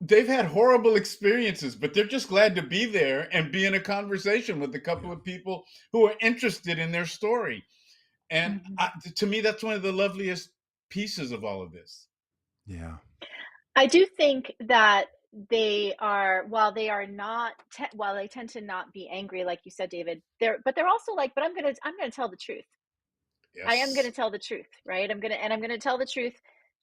Speaker 2: they've had horrible experiences, but they're just glad to be there and be in a conversation with a couple
Speaker 1: Yeah.
Speaker 2: of people who are interested in their story. And
Speaker 3: Hmm.
Speaker 2: to me, that's one of the loveliest pieces of all of this.
Speaker 1: Yeah.
Speaker 3: I do think that they are, while they are not, while they tend to not be angry, like you said, David, they're also like, but I'm gonna tell the truth. I am going to
Speaker 2: Yes.
Speaker 3: tell the truth, right? I'm going to tell the truth.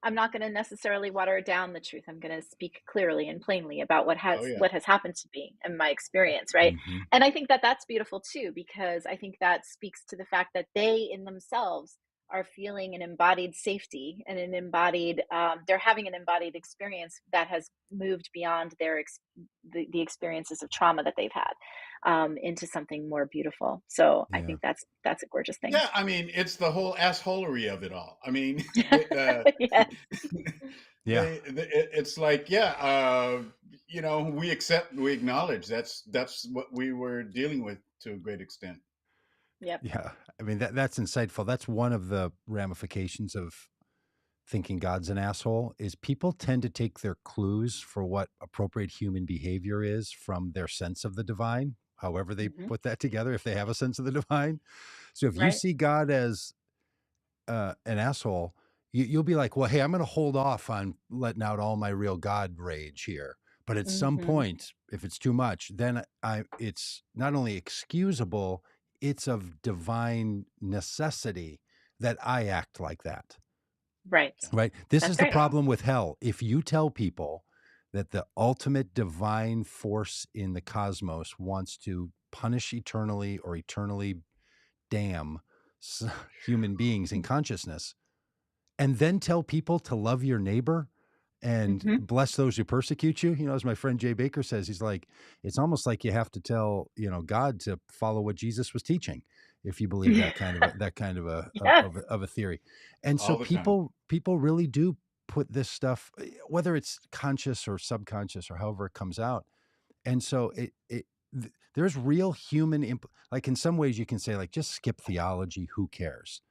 Speaker 3: I'm not going to necessarily water down the truth. I'm going to speak clearly and plainly about
Speaker 2: Oh yeah.
Speaker 3: what has happened to me and my experience, right?
Speaker 1: Hmm.
Speaker 3: And I think that that's beautiful too, because I think that speaks to the fact that they in themselves are feeling an embodied safety and an embodied they're having an embodied experience that has moved beyond the experiences of trauma that they've had, into something more beautiful. So I
Speaker 1: Yeah.
Speaker 3: think that's a gorgeous thing.
Speaker 2: Yeah, I mean, it's the whole assholery of it all. I mean,
Speaker 3: Yes.
Speaker 1: Yeah.
Speaker 2: it's like, yeah, we acknowledge that's what we were dealing with to a great extent.
Speaker 3: Yep.
Speaker 1: Yeah. I mean, that's insightful. That's one of the ramifications of thinking God's an asshole is people tend to take their clues for what appropriate human behavior is from their sense of the divine, however they
Speaker 3: Hmm.
Speaker 1: put that together, if they have a sense of the divine. So if you
Speaker 3: Right.
Speaker 1: see God as an asshole, you'll be like, well, hey, I'm going to hold off on letting out all my real God rage here. But at some
Speaker 3: Hmm.
Speaker 1: point, if it's too much, then it's not only excusable, it's of divine necessity that I act like that.
Speaker 3: Right.
Speaker 2: Yeah.
Speaker 1: Right. This is
Speaker 3: That's
Speaker 1: the
Speaker 3: right.
Speaker 2: Yeah.
Speaker 1: problem with hell. If you tell people that the ultimate divine force in the cosmos wants to punish eternally or eternally damn human beings in consciousness, and then tell people to love your neighbor and
Speaker 3: Hmm.
Speaker 1: bless those who persecute you, as my friend Jay Baker says, he's like, it's almost like you have to tell, God to follow what Jesus was teaching. if you believe that kind of
Speaker 3: Yes.
Speaker 1: a theory. And so
Speaker 2: All the time.
Speaker 1: people really do put this stuff, whether it's conscious or subconscious or however it comes out. And so there's real human like in some ways you can say like just skip theology, who cares?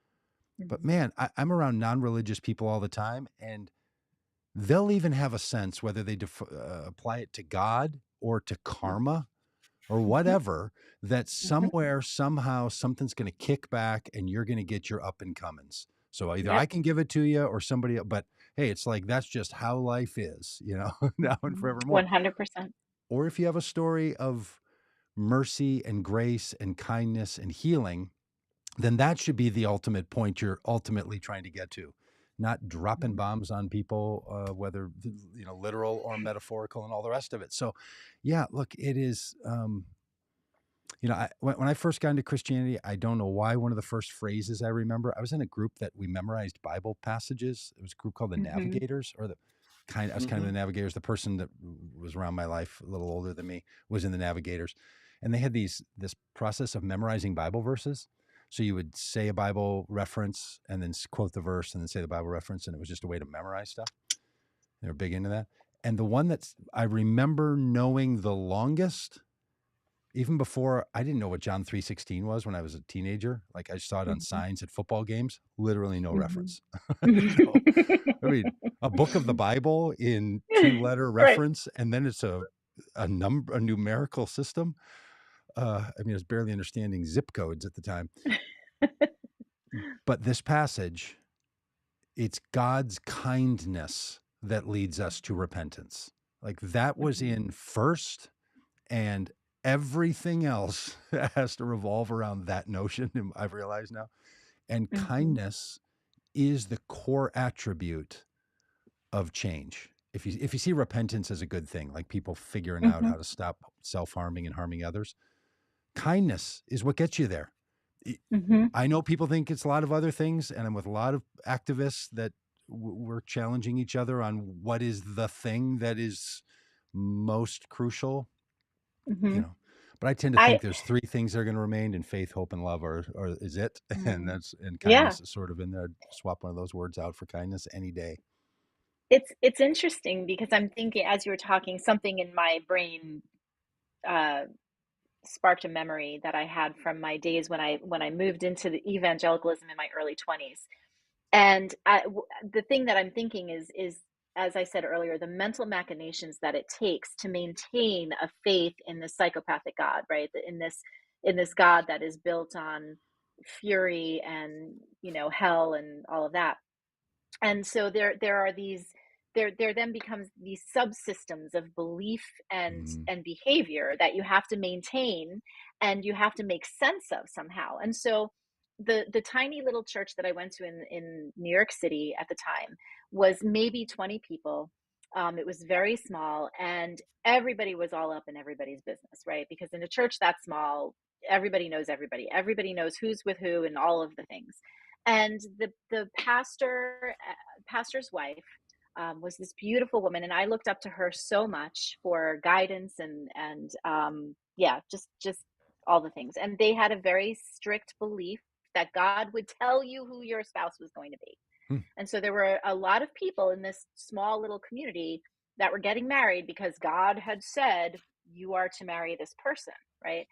Speaker 1: But
Speaker 3: Mhm.
Speaker 1: man, I'm around non-religious people all the time, and they'll even have a sense whether they apply it to God or to karma or
Speaker 3: Mhm.
Speaker 1: whatever, that
Speaker 3: Mhm.
Speaker 1: somewhere, somehow, something's going to kick back and you're going to get your up and comings. So either I
Speaker 3: Yep.
Speaker 1: can give it to you or somebody else, but hey, it's like that's just how life is, now and
Speaker 3: Mhm.
Speaker 1: forevermore.
Speaker 3: 100%.
Speaker 1: Or if you have a story of mercy and grace and kindness and healing, then that should be the ultimate point you're ultimately trying to get to, not dropping
Speaker 3: Mhm.
Speaker 1: bombs on people, whether literal or metaphorical, and all the rest of it. So, yeah, look, it is. When I first got into Christianity, I don't know why one of the first phrases I remember, I was in a group that we memorized Bible passages. It was a group called the
Speaker 3: Mhm.
Speaker 1: Navigators, or I was kind of
Speaker 2: Hmm.
Speaker 1: the Navigators. The person that was around my life, a little older than me, was in the Navigators, and they had this process of memorizing Bible verses. So you would say a Bible reference and then quote the verse and then say the Bible reference, and it was just a way to memorize stuff. They were big into that. And the one that I remember knowing the longest, even before, I didn't know what John 3:16 was when I was a teenager. Like I saw it on
Speaker 3: Mhm.
Speaker 1: signs at football games, literally no
Speaker 3: Mhm.
Speaker 1: reference. No. I mean, a book of the Bible in 2-letter
Speaker 3: Right.
Speaker 1: reference, and then it's a numerical system. I mean, I was barely understanding zip codes at the time. But this passage, it's God's kindness that leads us to repentance. Like that was
Speaker 3: Mhm.
Speaker 1: in first, and everything else has to revolve around that notion. I've realized now. And
Speaker 3: Mhm.
Speaker 1: kindness is the core attribute of change. If you see repentance as a good thing, like people figuring out
Speaker 3: Mhm.
Speaker 1: how to stop self-harming and harming others, kindness is what gets you there.
Speaker 3: Mhm.
Speaker 1: I know people think it's a lot of other things, and I'm with a lot of activists that we're challenging each other on what is the thing that is most crucial, you
Speaker 3: Mhm.
Speaker 1: know. But I tend to
Speaker 3: I
Speaker 1: think there's three things that are going to remain, and faith, hope, and love are is it,
Speaker 3: mm,
Speaker 1: and
Speaker 3: yeah.
Speaker 1: kindness is sort of in there. Swap one of those words out for kindness any day.
Speaker 3: It's interesting because I'm thinking as you were talking, something in my brain uh, sparked a memory that I had from my days when I moved into the evangelicalism in my early 20s. And the thing that I'm thinking is as I said earlier, the mental machinations that it takes to maintain a faith in this psychopathic God, right? In this God that is built on fury and hell and all of that. And so there are these there then becomes these subsystems of belief
Speaker 1: Mm,
Speaker 3: and behavior that you have to maintain and you have to make sense of somehow. And so the tiny little church that I went to in New York City at the time was maybe 20 people. It was very small, and everybody was all up in everybody's business, right? Because in a church that small, everybody knows everybody. Everybody knows who's with who and all of the things. And the pastor's wife was this beautiful woman, and I looked up to her so much for guidance and yeah, just all the things. And they had a very strict belief that God would tell you who your spouse was going to be.
Speaker 1: hmm,
Speaker 3: And so there were a lot of people in this small little community that were getting married because God had said, you are to marry this person, right?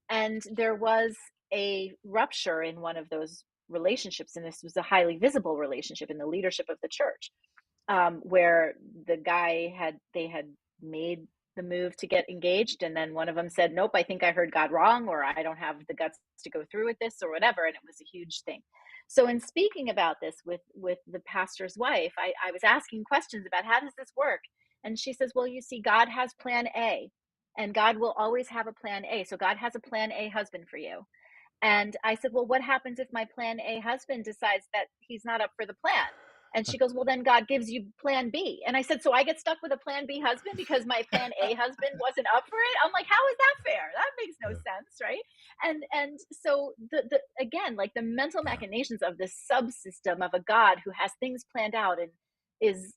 Speaker 3: And there was a rupture in one of those relationships, and this was a highly visible relationship in the leadership of the church, where they had made the move to get engaged, and then one of them said, "Nope, I think I heard God wrong," or "I don't have the guts to go through with this," or whatever, and it was a huge thing. So, in speaking about this with the pastor's wife, I was asking questions about how does this work, and she says, "Well, you see, God has Plan A, and God will always have a Plan A. So God has a Plan A husband for you." And I said, "Well, what happens if my Plan A husband decides that he's not up for the plan?" And she goes, "Well, then God gives you Plan B." And I said, "So I get stuck with a Plan B husband because my Plan A husband wasn't up for it?" I'm like, "How is that fair? That makes no
Speaker 1: yeah,
Speaker 3: sense, right?" And so the again, like the mental
Speaker 1: yeah.
Speaker 3: machinations of this subsystem of a God who has things planned out and is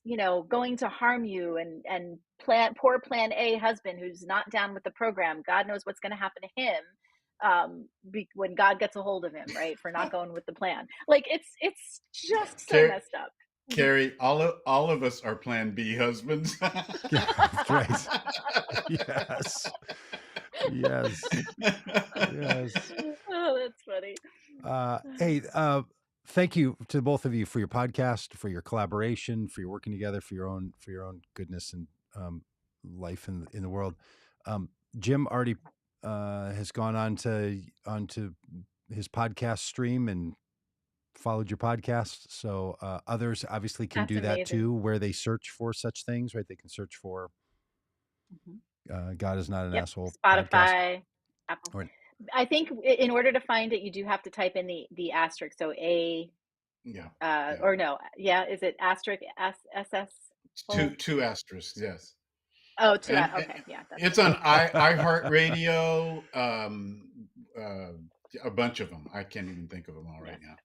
Speaker 3: going to harm you, and poor Plan A husband who's not down with the program, God knows what's going to happen to him. when God gets a hold of him, right, for not going with the plan. Like it's just so
Speaker 2: Car-
Speaker 3: messed up.
Speaker 2: Carrie, all of us are Plan B husbands.
Speaker 1: Yeah, that's right. Yes. Yes. Yes.
Speaker 3: Oh, that's funny.
Speaker 1: Hey, thank you to both of you for your podcast, for your collaboration, for your working together, for your own goodness and life in the world. Jim already has gone on to his podcast stream and followed your podcast. So others obviously can
Speaker 3: That's
Speaker 1: do that
Speaker 3: amazing.
Speaker 1: too, where they search for such things, right? They can search for God Is Not An
Speaker 3: Yep.
Speaker 1: Asshole podcast.
Speaker 3: Spotify, Apple.
Speaker 1: Or,
Speaker 3: I think in order to find it, you do have to type in the asterisk. So
Speaker 2: Yeah.
Speaker 3: or no, yeah, is it asterisk SS?
Speaker 2: Two asterisks, yes.
Speaker 3: Oh,
Speaker 2: And
Speaker 3: okay, yeah, that's
Speaker 2: it's
Speaker 3: it.
Speaker 2: on iHeartRadio, a bunch of them. I can't even think of them all right now.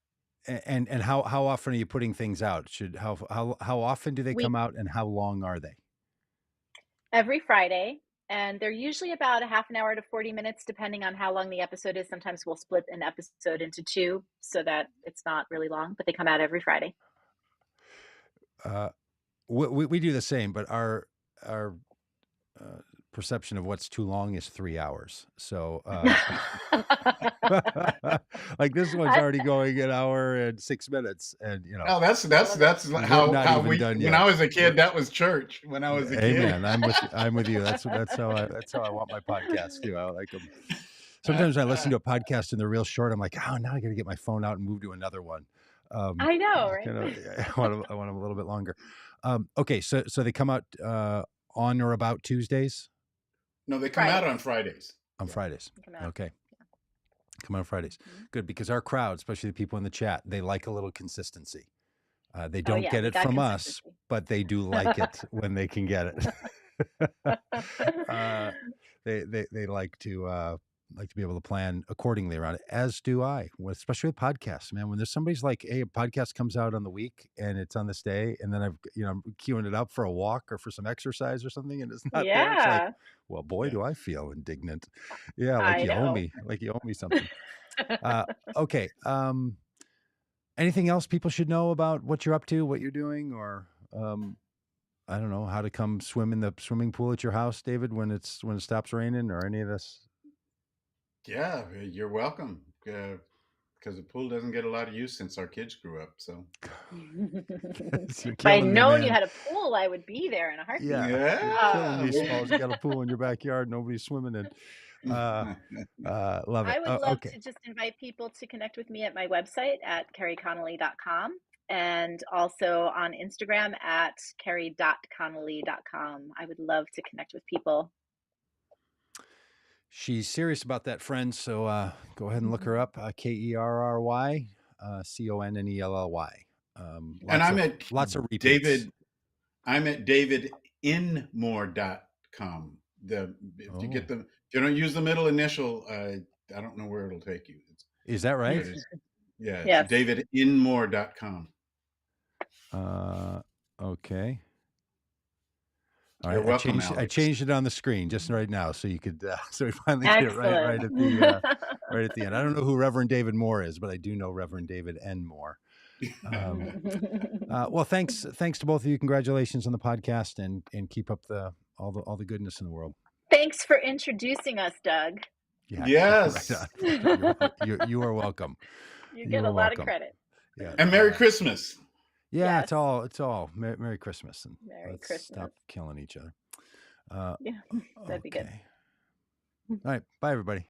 Speaker 1: and how often are you putting things out? How often do they come out, and how long are they?
Speaker 3: Every Friday, and they're usually about a half an hour to 40 minutes, depending on how long the episode is. Sometimes we'll split an episode into two so that it's not really long, but they come out every Friday.
Speaker 1: We do the same, but our perception of what's too long is 3 hours. So like this one's already going an hour and 6 minutes, and
Speaker 2: Oh, that's how we
Speaker 1: done
Speaker 2: when
Speaker 1: yet.
Speaker 2: I was a kid, that was church. When I was a kid.
Speaker 1: Amen. I'm with you. That's how I want my podcast too. I like them. Sometimes I listen to a podcast and they're real short. I'm like, oh, now I got to get my phone out and move to another one.
Speaker 3: I know, right?
Speaker 1: I want them a little bit longer. Okay, so they come out on or about Tuesdays?
Speaker 2: No, they come out on Fridays.
Speaker 1: On Fridays. Okay.
Speaker 3: Yeah.
Speaker 1: Come out on Fridays. Good, because our crowd, especially the people in the chat, they like a little consistency. They don't get it from us, but they do like it when they can get it. They like to be able to plan accordingly around it, as do I, especially with podcasts, man. When there's somebody's like, hey, a podcast comes out on the week and it's on this day, and then I'm queuing it up for a walk or for some exercise or something, and it's not there. It's like, well, boy, do I feel indignant. Yeah, like you owe me something. Okay. Anything else people should know about what you're up to, what you're doing, or I don't know, how to come swim in the swimming pool at your house, David, when it stops raining, or any of this?
Speaker 2: Yeah, you're welcome. Because the pool doesn't get a lot of use since our kids grew up. So
Speaker 3: if I'd known you had a pool, I would be there in a heartbeat.
Speaker 1: Yeah. Killing me, Smalls. You got a pool in your backyard, nobody's swimming in. Love it.
Speaker 3: I would love to just invite people to connect with me at my website at kerryconnelly.com, and also on Instagram at kerry.connelly.com. I would love to connect with people.
Speaker 1: She's serious about that, friends. So go ahead and look her up. KerryConnelly.
Speaker 2: And I'm at
Speaker 1: lots of repeats.
Speaker 2: David. I'm at davidinmore.com. If you don't use the middle initial, I don't know where it'll take you.
Speaker 1: Is that right?
Speaker 2: Yeah. Yes. davidinmore.com.
Speaker 1: Okay. All right,
Speaker 2: You're welcome,
Speaker 1: I changed it on the screen just right now, so you could so we finally get it right at the right at the end. I don't know who Reverend David Moore is, but I do know Reverend David N. Moore. Well, thanks to both of you. Congratulations on the podcast, and keep up all the goodness in the world.
Speaker 3: Thanks for introducing us, Doug.
Speaker 2: Yeah, yes,
Speaker 1: you are welcome.
Speaker 3: You get a lot of credit.
Speaker 1: Yeah,
Speaker 2: and Merry Christmas.
Speaker 1: Yeah, yes. It's all Merry Christmas, and
Speaker 3: Merry Christmas.
Speaker 1: Stop killing each other.
Speaker 3: Yeah, that'd be good.
Speaker 1: All right, bye everybody.